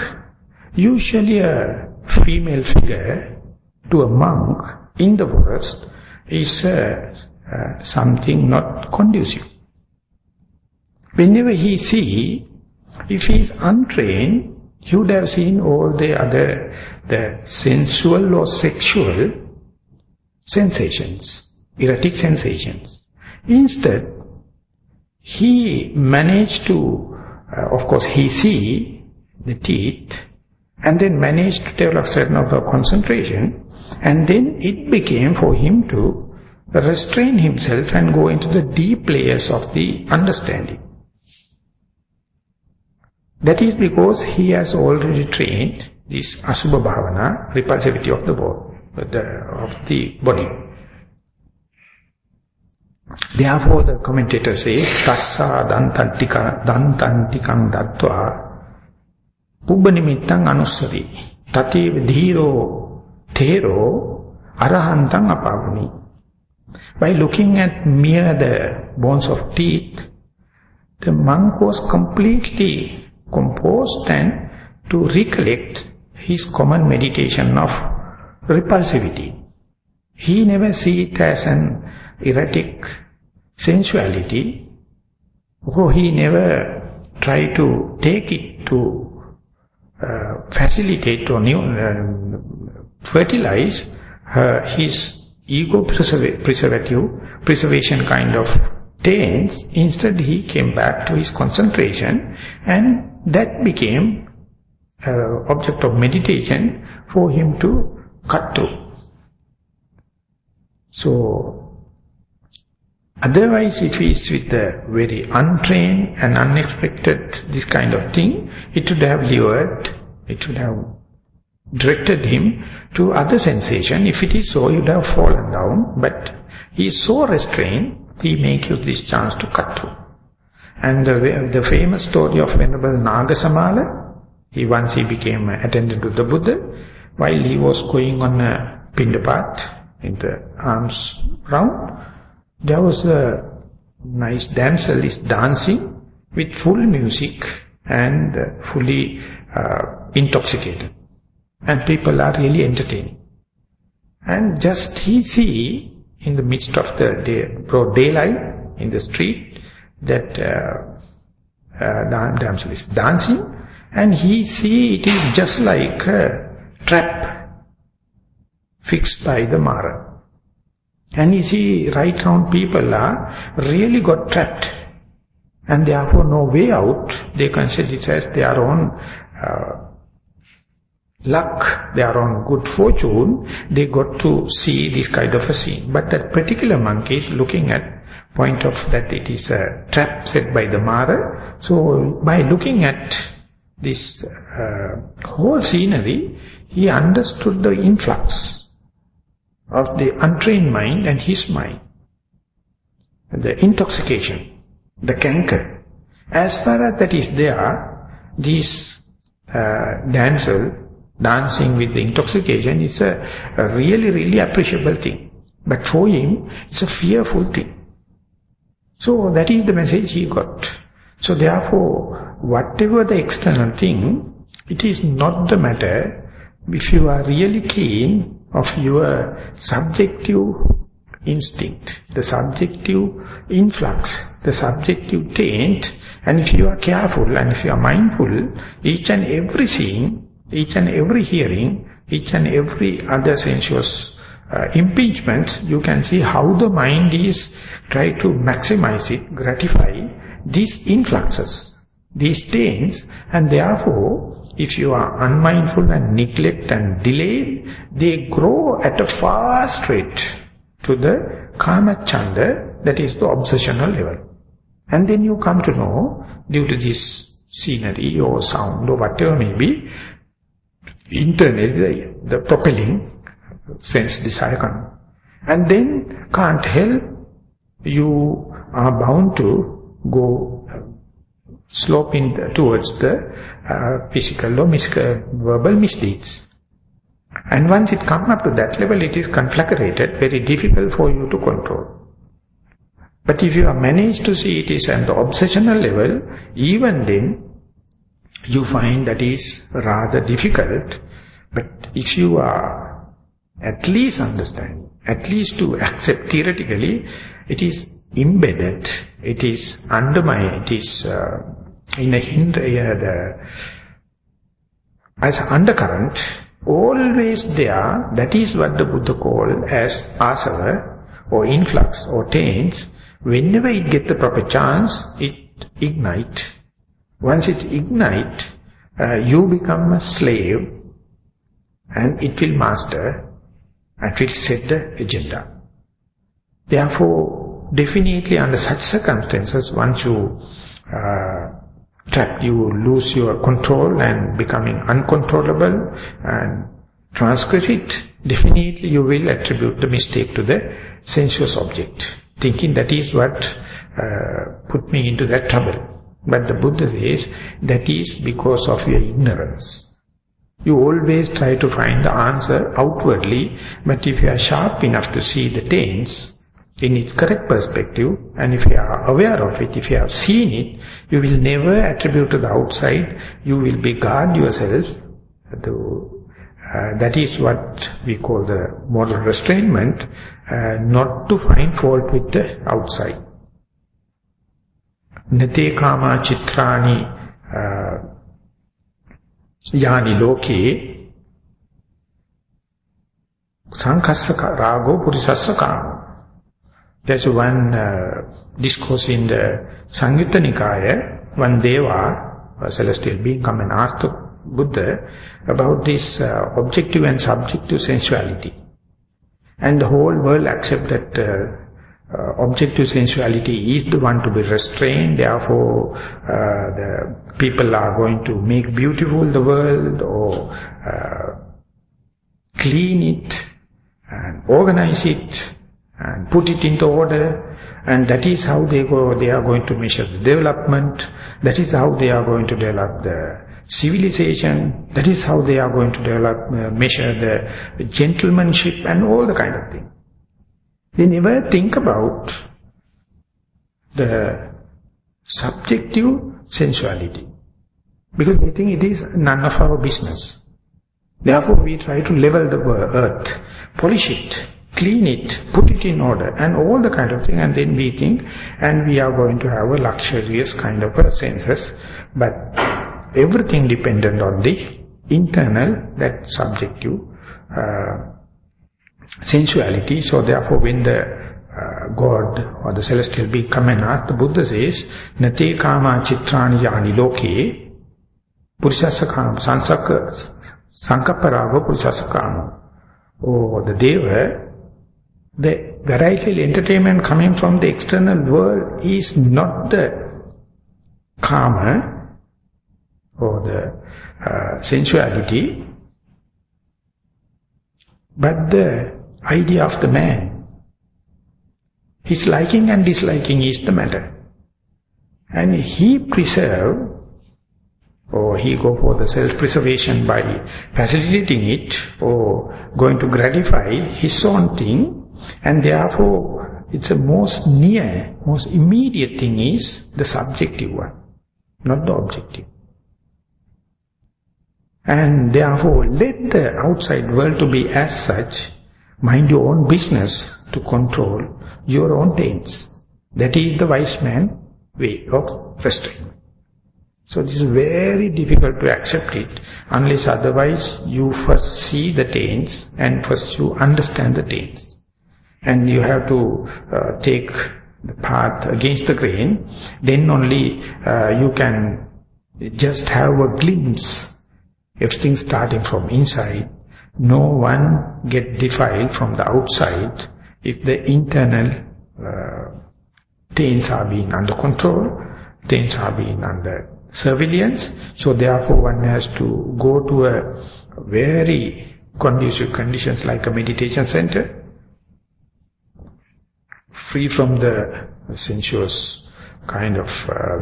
usually a female figure to a monk in the forest, is something not conducive. Whenever he see, if he is untrained, he would have seen all the other, the sensual or sexual sensations, erotic sensations. Instead, he managed to, of course, he see the teeth, and then managed to develop certain amount of concentration, and then it became for him to restrain himself and go into the deep layers of the understanding. That is because he has already trained this Asubha Bhavana, repulsivity of the body. Therefore, the commentator says, Tassa dantantikang dattva pubbanimitang anusari tatev Thero arahantang apavani. By looking at mere the bones of teeth, the monk was completely composed and to recollect his common meditation of repulsivity. He never see it as an erotic sensuality, or he never try to take it to facilitate or fertilize his ego preservation kind of taints. Instead, he came back to his concentration, and that became object of meditation for him to cut through. So, otherwise, if he is with a very untrained and unexpected this kind of thing, it would have lured, it would have directed him to other sensation. If it is so, he would have fallen down. But he is so restrained, he makes you this chance to cut through. And the famous story of Venerable Nagasamala, once he became attendant to the Buddha, while he was going on a pindapat in the arms round, there was a nice damsel is dancing with full music and fully intoxicated. And people are really entertaining. And just he see in the midst of the broad daylight in the street that damsel is dancing, and he see it is just like a trap fixed by the Mara. And he see right round people are really got trapped, and therefore no way out. They consider it as their own luck, their own good fortune. They got to see this kind of a scene. But that particular monkey is looking at point of that it is a trap set by the Mara. So by looking at this whole scenery, he understood the influx of the untrained mind and his mind, the intoxication, the canker. As far as that is there, this damsel dancing with the intoxication is a really, really appreciable thing. But for him, it's a fearful thing. So that is the message he got. So therefore, whatever the external thing, it is not the matter. If you are really keen of your subjective instinct, the subjective influx, the subjective taint, and if you are careful and if you are mindful, each and every scene, each and every hearing, each and every other sensuous impingement, you can see how the mind is trying to maximize it, gratify these influxes, these taints, and therefore, if you are unmindful and neglect and delay, they grow at a fast rate to the kama chanda, that is the obsessional level. And then you come to know, due to this scenery or sound or whatever may be, internally the propelling sense desire comes. And then can't help, you are bound to go sloping towards the physical or verbal misdeeds. And once it comes up to that level, it is conflagrated, very difficult for you to control. But if you have managed to see it is at the obsessional level, even then, you find that is rather difficult. But if you are at least understanding, at least to accept theoretically, it is embedded, it is undermined, it is in a as undercurrent, always there. That is what the Buddha called as asava, or influx, or taints. Whenever it gets the proper chance, it ignites. Once it ignites, you become a slave, and it will master, and will set the agenda. Therefore, definitely under such circumstances, once you you lose your control and becoming uncontrollable and transgress it, definitely you will attribute the mistake to the sensuous object, thinking that is what put me into that trouble. But the Buddha says, that is because of your ignorance. You always try to find the answer outwardly, but if you are sharp enough to see the taints in its correct perspective, and if you are aware of it, if you have seen it, you will never attribute to the outside, you will be guard yourself. That is what we call the moral restrainment, not to find fault with the outside. Nate kama chitrani yani loke sankhassa rago purisassa kama. There's one discourse in the Samyutta Nikaya, one Deva, a celestial being, come and ask the Buddha about this objective and subjective sensuality. And the whole world accept that objective sensuality is the one to be restrained, therefore the people are going to make beautiful the world, or clean it, and organize it, and put it into order. And that is how they are going to measure the development. That is how they are going to develop the civilization. That is how they are going to measure the gentlemanship and all the kind of thing. They never think about the subjective sensuality, because they think it is none of our business. Therefore we try to level the earth, polish it, clean it, put it in order, and all the kind of thing, and then we think, and we are going to have a luxurious kind of a senses, but everything dependent on the internal, that subjective sensuality. So therefore when the God or the celestial being come and ask, the Buddha says, Nate kama chitrani yani loke, purusasa kama sankapparago purusasa kama. Oh, the Deva, the varietal entertainment coming from the external world is not the karma or the sensuality, but the idea of the man. His liking and disliking is the matter. And he preserve, or he go for the self-preservation by facilitating it, or going to gratify his own thing, and therefore it's the most near, most immediate thing is the subjective one, not the objective. And therefore let the outside world to be as such, mind your own business to control your own taints. That is the wise man way of restraint. So this is very difficult to accept it, unless otherwise you first see the taints and first you understand the taints. And you have to take the path against the grain, then only you can just have a glimpse. Everything starting from inside, no one get defiled from the outside if the internal taints are being under control, taints are being under surveillance. So therefore one has to go to a very conducive conditions like a meditation center, free from the sensuous kind of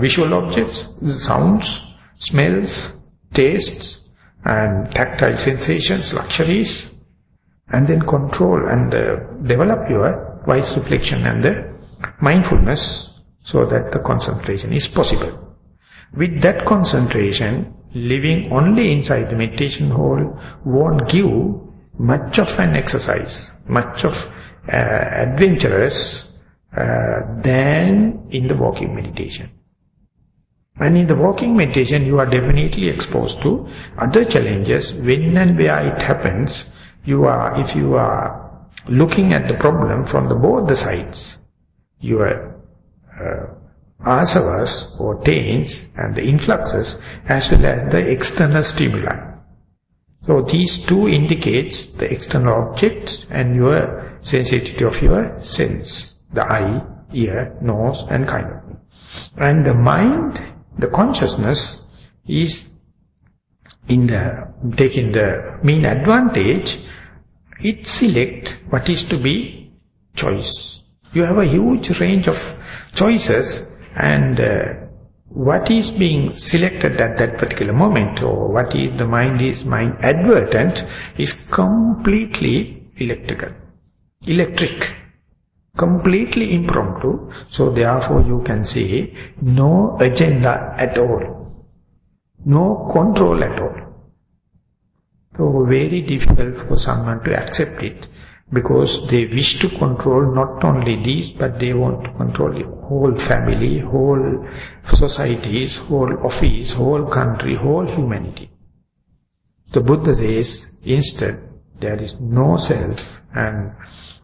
visual objects, sounds, smells, tastes, and tactile sensations, luxuries, and then control and develop your wise reflection and the mindfulness so that the concentration is possible. With that concentration, living only inside the meditation hall won't give much of an exercise, much of adventurous than in the walking meditation. And in the walking meditation, you are definitely exposed to other challenges. When and where it happens, if you are looking at the problem from both the sides, your asavas or taints and the influxes, as well as the external stimuli. So these two indicates the external objects and your sensitivity of your sense, the eye, ear, nose, and kind of thing. And the mind, the consciousness is taking the mean advantage. It select what is to be choice. You have a huge range of choices, and what is being selected at that particular moment, or what is the mind advertent, is completely electric, completely impromptu. So therefore you can say no agenda at all, no control at all. So very difficult for someone to accept it, because they wish to control not only these, but they want to control the whole family, whole societies, whole office, whole country, whole humanity. The Buddha says, instead, there is no self, and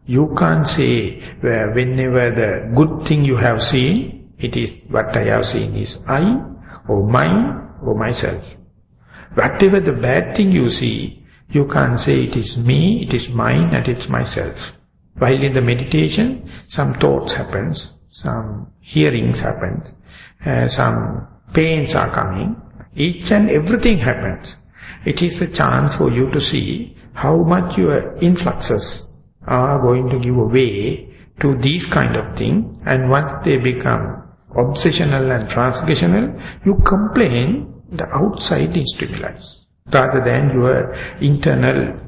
you can't say whenever the good thing you have seen, it is what I have seen is I, or mine, or myself. Whatever the bad thing you see, you can't say it is me, it is mine, and it's myself. While in the meditation, some thoughts happens, some hearings happens, some pains are coming, each and everything happens. It is a chance for you to see how much your influxes are going to give way to these kind of things, and once they become obsessional and transgressional, you complain the outside is trivialized, rather than your internal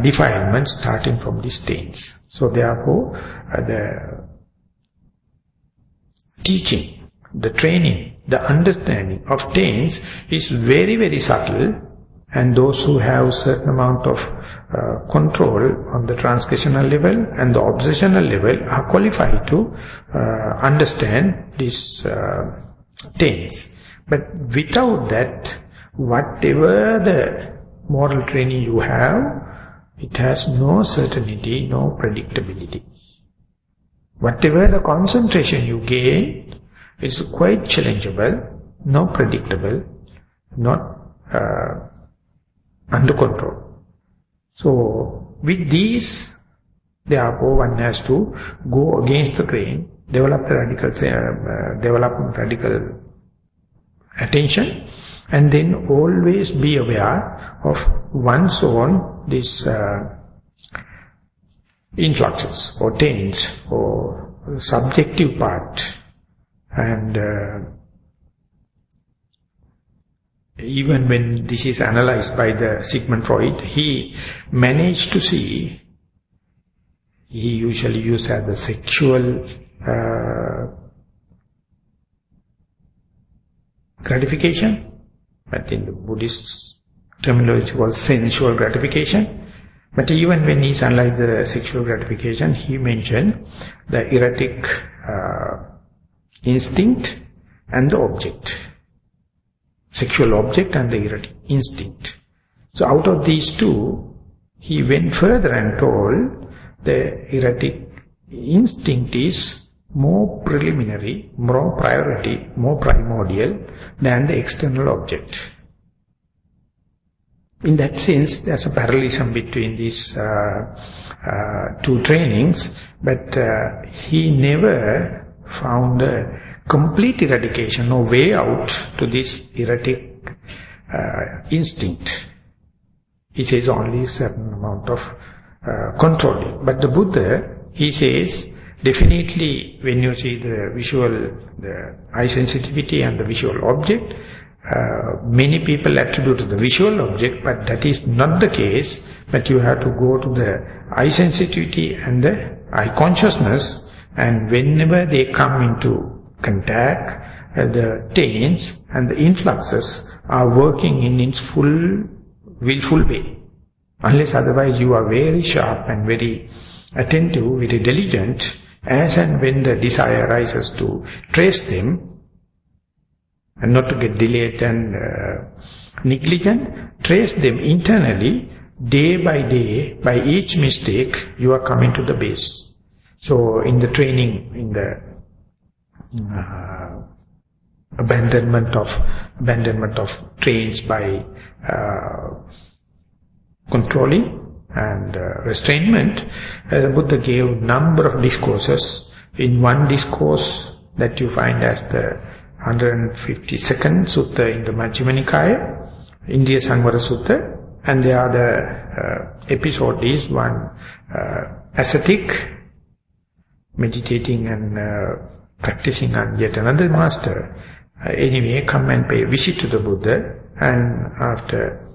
defilement starting from these stains. So therefore, the teaching, the training, the understanding of stains is very, very subtle, and those who have certain amount of control on the transgressional level and the obsessional level are qualified to understand these stains. But without that, whatever the moral training you have, it has no certainty, no predictability. Whatever the concentration you gain is quite challengeable, not predictable, not under control. So with these, therefore one has to go against the grain, develop radical attention, and then always be aware of one's own this influxes or taints or subjective part. And even when this is analyzed by the Sigmund Freud, he managed to see, he usually used as the sexual gratification, but in the Buddhist terminology called sensual gratification. But even when he analyzed the sexual gratification, he mentioned the erotic instinct and the object. Sexual object and the erotic instinct. So out of these two, he went further and told the erotic instinct is more preliminary, more priority, more primordial than the external object. In that sense, there's a parallelism between these two trainings, but he never found a complete eradication or way out to this erotic instinct. He says only a certain amount of controlling. But the Buddha, he says, definitely when you see the visual, the eye sensitivity and the visual object, many people attribute to the visual object, but that is not the case. But you have to go to the eye sensitivity and the eye consciousness, and whenever they come into contact, the taints and the influxes are working in its full, willful way. Unless otherwise you are very sharp and very attentive, very diligent, as and when the desire arises to trace them, and not to get delayed and negligent, trace them internally, day by day, by each mistake, you are coming to the base. So in the training, in the abandonment of trains by controlling and restrainment, the Buddha gave number of discourses. In one discourse that you find as the 152nd Sutta in the Majjhima Nikaya, Indiya Sangvara Sutta, and the other episode is one ascetic meditating and practicing on yet another master. Anyway, come and pay a visit to the Buddha, and after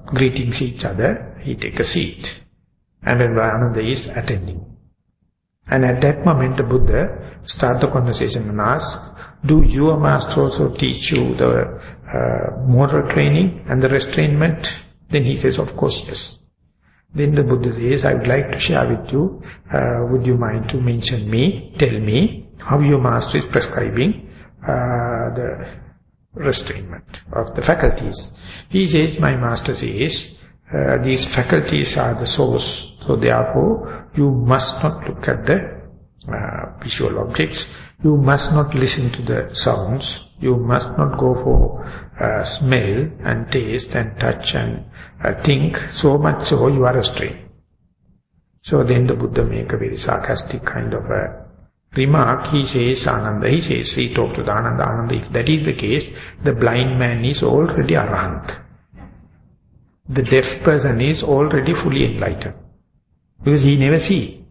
greeting each other, he take a seat, and then another is attending. And at that moment the Buddha start the conversation and ask, do your master also teach you the moral training and the restrainment? Then he says, of course, yes. Then the Buddha says, I would like to share with you, would you mind to mention me, tell me how your master is prescribing the restrainment of the faculties. He says, my master says, these faculties are the source, so therefore you must not look at the visual objects, you must not listen to the sounds, you must not go for smell and taste and touch and think, so much so you are restrained. So then the Buddha make a very sarcastic kind of a remark. He says, Ananda, he talks to the Ananda, if that is the case, the blind man is already Arahant. the deaf person is already fully enlightened. Because he never sees.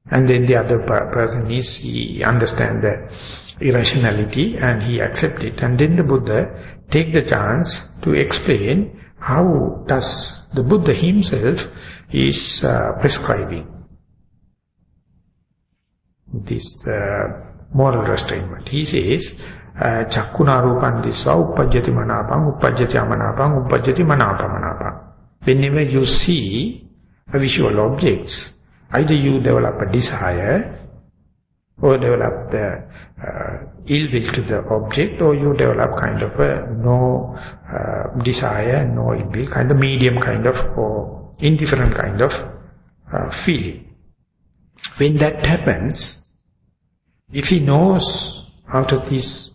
And then the other person is, he understands the irrationality and he accepts it. And then the Buddha take the chance to explain how does the Buddha himself is prescribing this moral restraint. He says, Chakkuna rupam dissa uppajjati manapam, uppajjati amanapam, uppajjati manapamanapam. Whenever you see a visual objects, either you develop a desire or develop the ill will to the object, or you develop kind of a no desire, no ill will, kind of medium kind of or indifferent kind of feeling. When that happens, if he knows out of this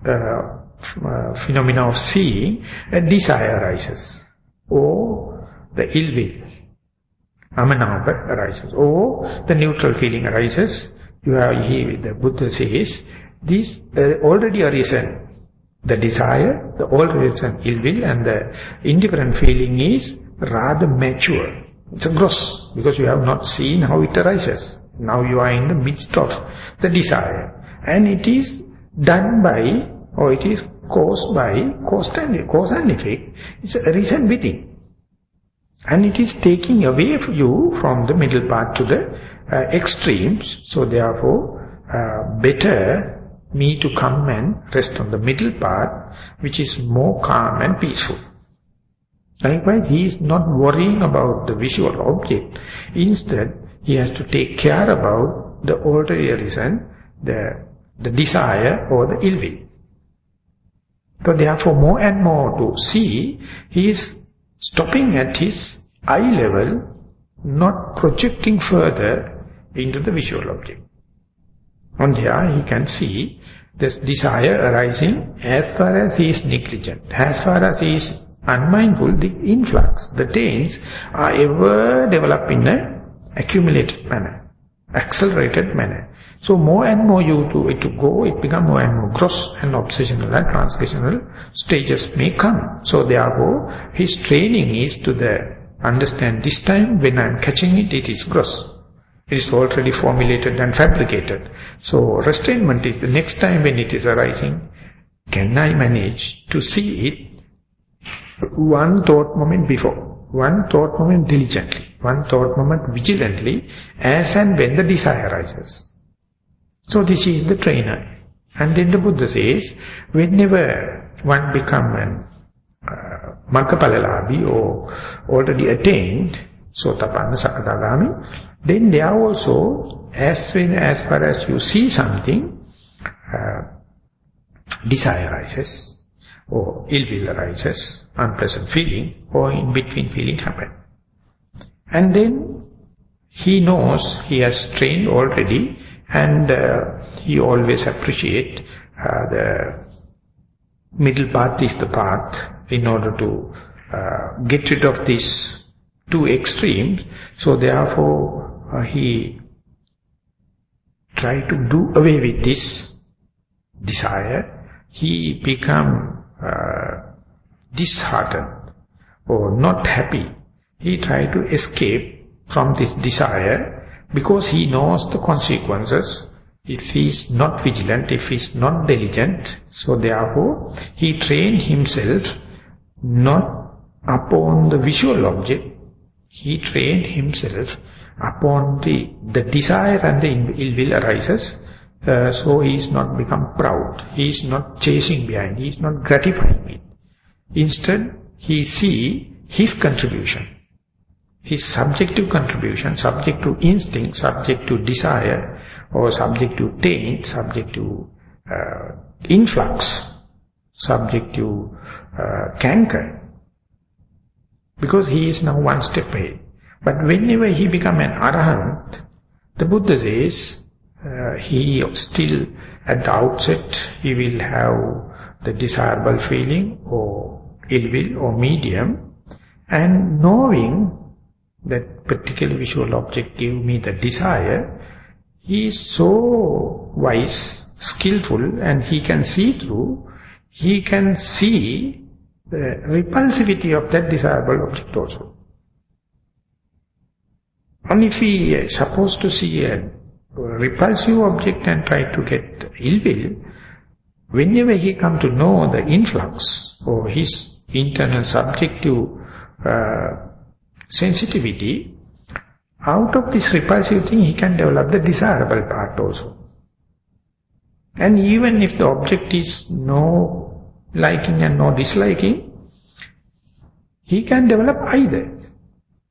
phenomena of seeing, a desire arises, or the ill will, amanapa arises, or the neutral feeling arises. You have here, the Buddha says, this already arisen, the desire, the already arisen ill will, and the indifferent feeling is rather mature. It's a gross, because you have not seen how it arises. Now you are in the midst of the desire, and it is done by, or it is caused by, cause and effect. It's a reason within. And it is taking away you from the middle part to the extremes. So therefore, better me to come and rest on the middle part, which is more calm and peaceful. Likewise, he is not worrying about the visual object. Instead, he has to take care about the already arisen, the desire or the ill will. So therefore, more and more to see, he is stopping at his eye level, not projecting further into the visual object. On there, he can see this desire arising as far as he is negligent. As far as he is unmindful, the influx, the taints are ever developed in an accumulated manner, accelerated manner. So more and more it becomes more and more gross and obsessional and transgressional stages may come. So therefore, his training is to understand this time when I am catching it, it is gross. It is already formulated and fabricated. So restrainment is the next time when it is arising, can I manage to see it one thought moment before, one thought moment diligently, one thought moment vigilantly, as and when the desire arises. So this is the trainer. And then the Buddha says, whenever one becomes an Maggapalalabhi or already attained, Sotapanna, Sakadagami, then there also, as far as you see something, desire arises, or ill will arises, unpleasant feeling, or in between feeling happen. And then he knows, he has trained already, and he always appreciates the middle path is the path in order to get rid of these two extremes. So therefore he tried to do away with this desire. He become disheartened or not happy. He tried to escape from this desire because he knows the consequences if he is not vigilant, if he is not diligent. So therefore he trained himself not upon the visual object. He trained himself upon the desire, and the ill will arises. So he is not become proud. He is not chasing behind. He is not gratifying it. Instead, he see his contribution. His subjective contribution, subject to instinct, subject to desire, or subject to taint, subject to influx, subject to canker. Because he is now one step ahead. But whenever he become an arahant, the Buddha says, he still at the outset, he will have the desirable feeling or ill will or medium, and knowing that particular visual object give me the desire, he is so wise, skillful, and he can see through, he can see the repulsivity of that desirable object also. And if we are supposed to see a repulsive object and try to get ill will, whenever he comes to know the influx or his internal subjective sensitivity, out of this repulsive thing he can develop the desirable part also. And even if the object is no liking and no disliking, he can develop either.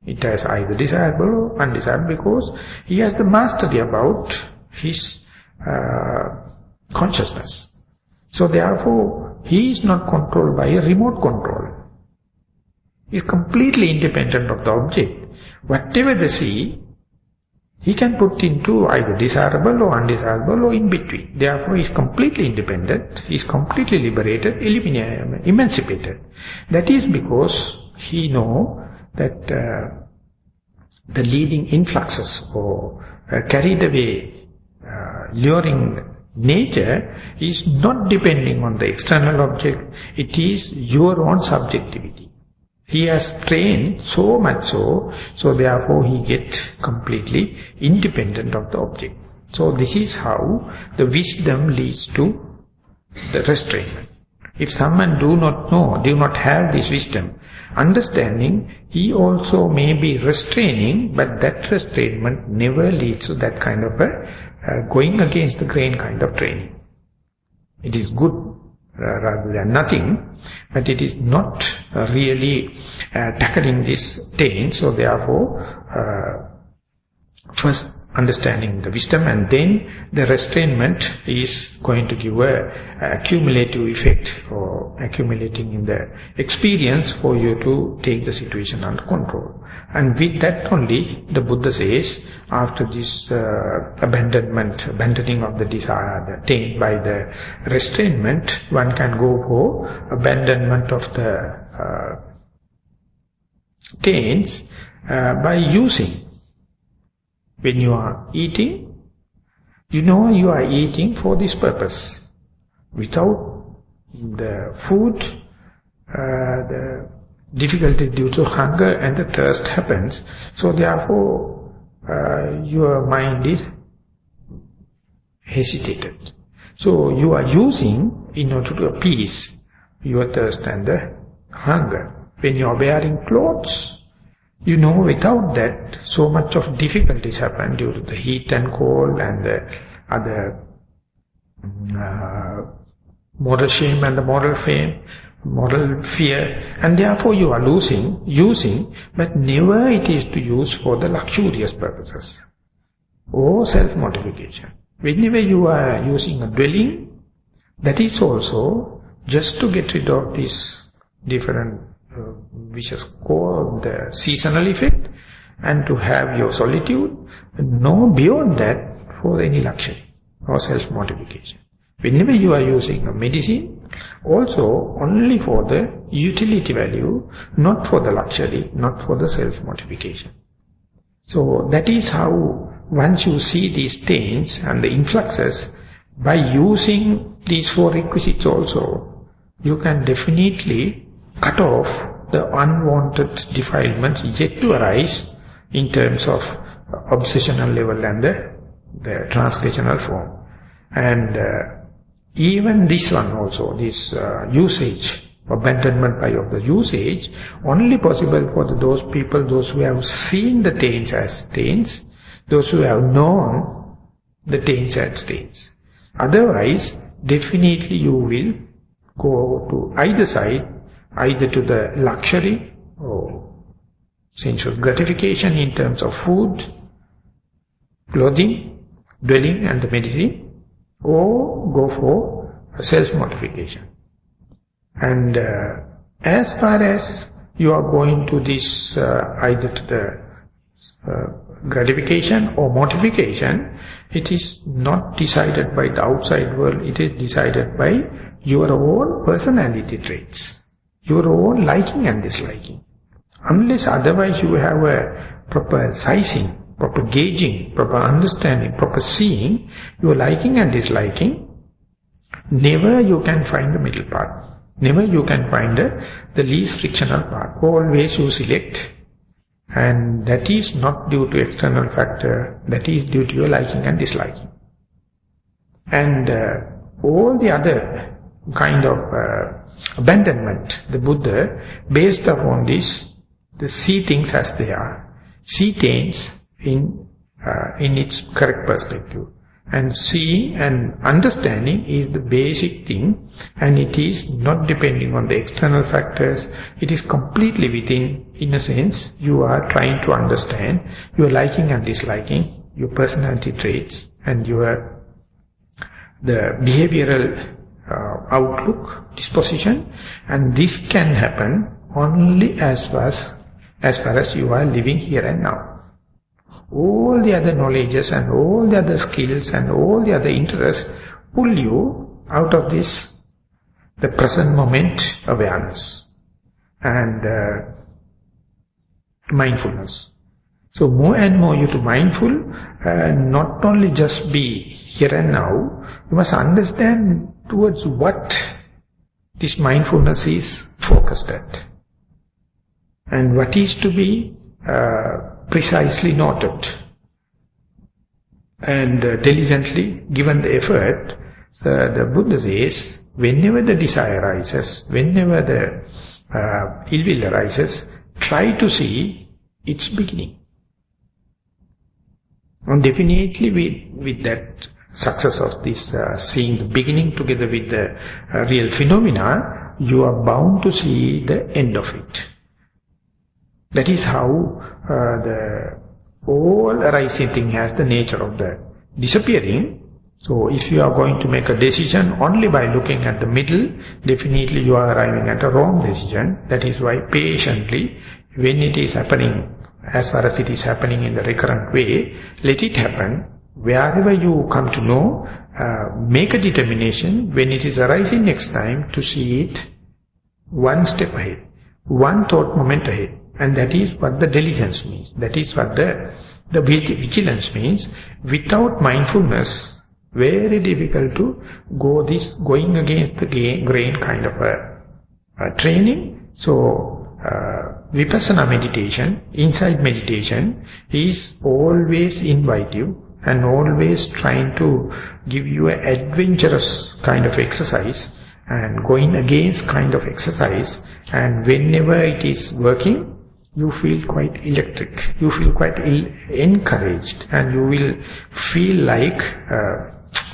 It has either desirable or undesirable because he has the mastery about his consciousness. So therefore, he is not controlled by a remote control. He is completely independent of the object. Whatever they see, he can put into either desirable or undesirable or in between. Therefore, he is completely independent, he is completely liberated, emancipated. That is because he knows that the leading influxes or carried away luring nature is not depending on the external object, it is your own subjectivity. He has trained so much so therefore he gets completely independent of the object. So this is how the wisdom leads to the restraint. If someone do not know, do not have this wisdom, understanding, he also may be restraining, but that restrainment never leads to that kind of a going against the grain kind of training. It is good rather than nothing, but it is not really tackling this taint. So therefore, first understanding the wisdom and then the restrainment is going to give a cumulative effect or accumulating in the experience for you to take the situation under control. And with that only, the Buddha says, after this abandoning of the desire, the taint by the restrainment, one can go for abandonment of the taints by using. When you are eating, you know you are eating for this purpose. Without the food, the difficulty due to hunger and the thirst happens. So therefore, your mind is hesitated. So you are using in order to appease your thirst and the hunger. When you are wearing clothes, you know without that so much of difficulties happen due to the heat and cold and the other moral shame and the moral fear, and therefore you are using, but never it is to use for the luxurious purposes or self-mortification. Whenever you are using a dwelling, that is also just to get rid of this different vicious core, the seasonal effect, and to have your solitude, no beyond that for any luxury or self-mortification. Whenever you are using a medicine, also only for the utility value, not for the luxury, not for the self-mortification. So that is how once you see these taints and the influxes, by using these four requisites also, you can definitely cut off the unwanted defilements yet to arise in terms of obsessional level and the translational form. And even this one also, this usage, abandonment by of the usage, only possible for those people, those who have seen the taints as taints, those who have known the taints as taints. Otherwise, definitely you will go to either side, either to the luxury or sensual gratification in terms of food, clothing, dwelling and the medicine, or go for self-mortification. And as far as you are going to this either to the gratification or mortification, it is not decided by the outside world, it is decided by your own personality traits, your own liking and disliking. Unless otherwise you have a proper sizing, proper gauging, proper understanding, proper seeing, your liking and disliking, never you can find the middle path. Never you can find the least frictional path. Always you select. And that is not due to external factor. That is due to your liking and disliking. And all the other kind of abandonment, the Buddha, based upon this, the see things as they are. See things in its correct perspective. And seeing and understanding is the basic thing, and it is not depending on the external factors. It is completely within. In a sense, you are trying to understand your liking and disliking, your personality traits, and the behavioral outlook, disposition, and this can happen only as far as you are living here and now. All the other knowledges and all the other skills and all the other interests pull you out of this, the present moment awareness and mindfulness. So more and more you to mindful, not only just be here and now, you must understand towards what this mindfulness is focused at. And what is to be precisely noted and diligently given the effort. So the Buddha says, whenever the desire arises, whenever the ill will arises, try to see its beginning. And definitely with that success of this seeing the beginning together with the real phenomena, you are bound to see the end of it. That is how the all arising thing has the nature of the disappearing. So if you are going to make a decision only by looking at the middle, definitely you are arriving at a wrong decision. That is why patiently, when it is happening, as far as it is happening in the recurrent way, let it happen. Wherever you come to know, make a determination when it is arising next time to see it one step ahead, one thought moment ahead. And that is what the diligence means. That is what the vigilance means. Without mindfulness, very difficult to going against the grain kind of a training. So, Vipassana meditation, insight meditation is always invitive and always trying to give you an adventurous kind of exercise and going against kind of exercise. And whenever it is working, you feel quite electric, you feel quite encouraged, and you will feel like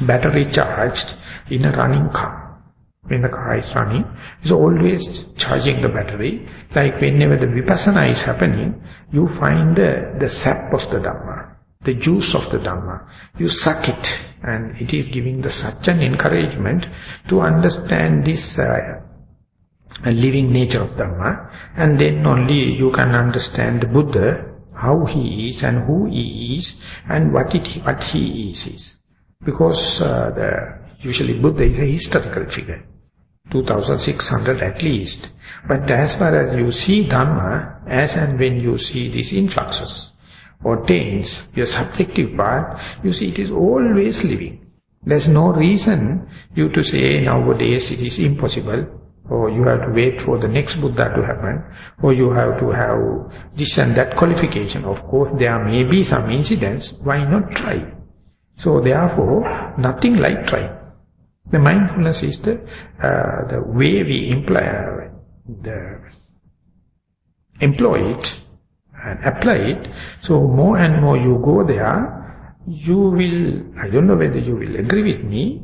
battery charged in a running car. When the car is running, it's always charging the battery. Like whenever the Vipassana is happening, you find the sap of the Dhamma, the juice of the Dhamma. You suck it, and it is giving such an encouragement to understand this living nature of Dhamma, and then only you can understand the Buddha, how he is and who he is and what he is. Because usually Buddha is a historical figure, 2600 at least. But as far as you see Dhamma, as and when you see these influxes or taints, your subjective part, you see it is always living. There's no reason you to say nowadays it is impossible, or you have to wait for the next Buddha to happen, or you have to have this and that qualification. Of course, there may be some incidents, why not try? So therefore, nothing like trying. The mindfulness is the way we employ it and apply it. So more and more you go there, you will, I don't know whether you will agree with me,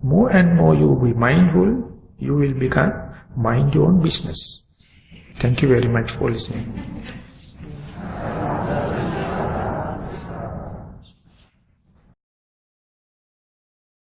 more and more you will be mindful, you will become mind your own business. Thank you very much for listening.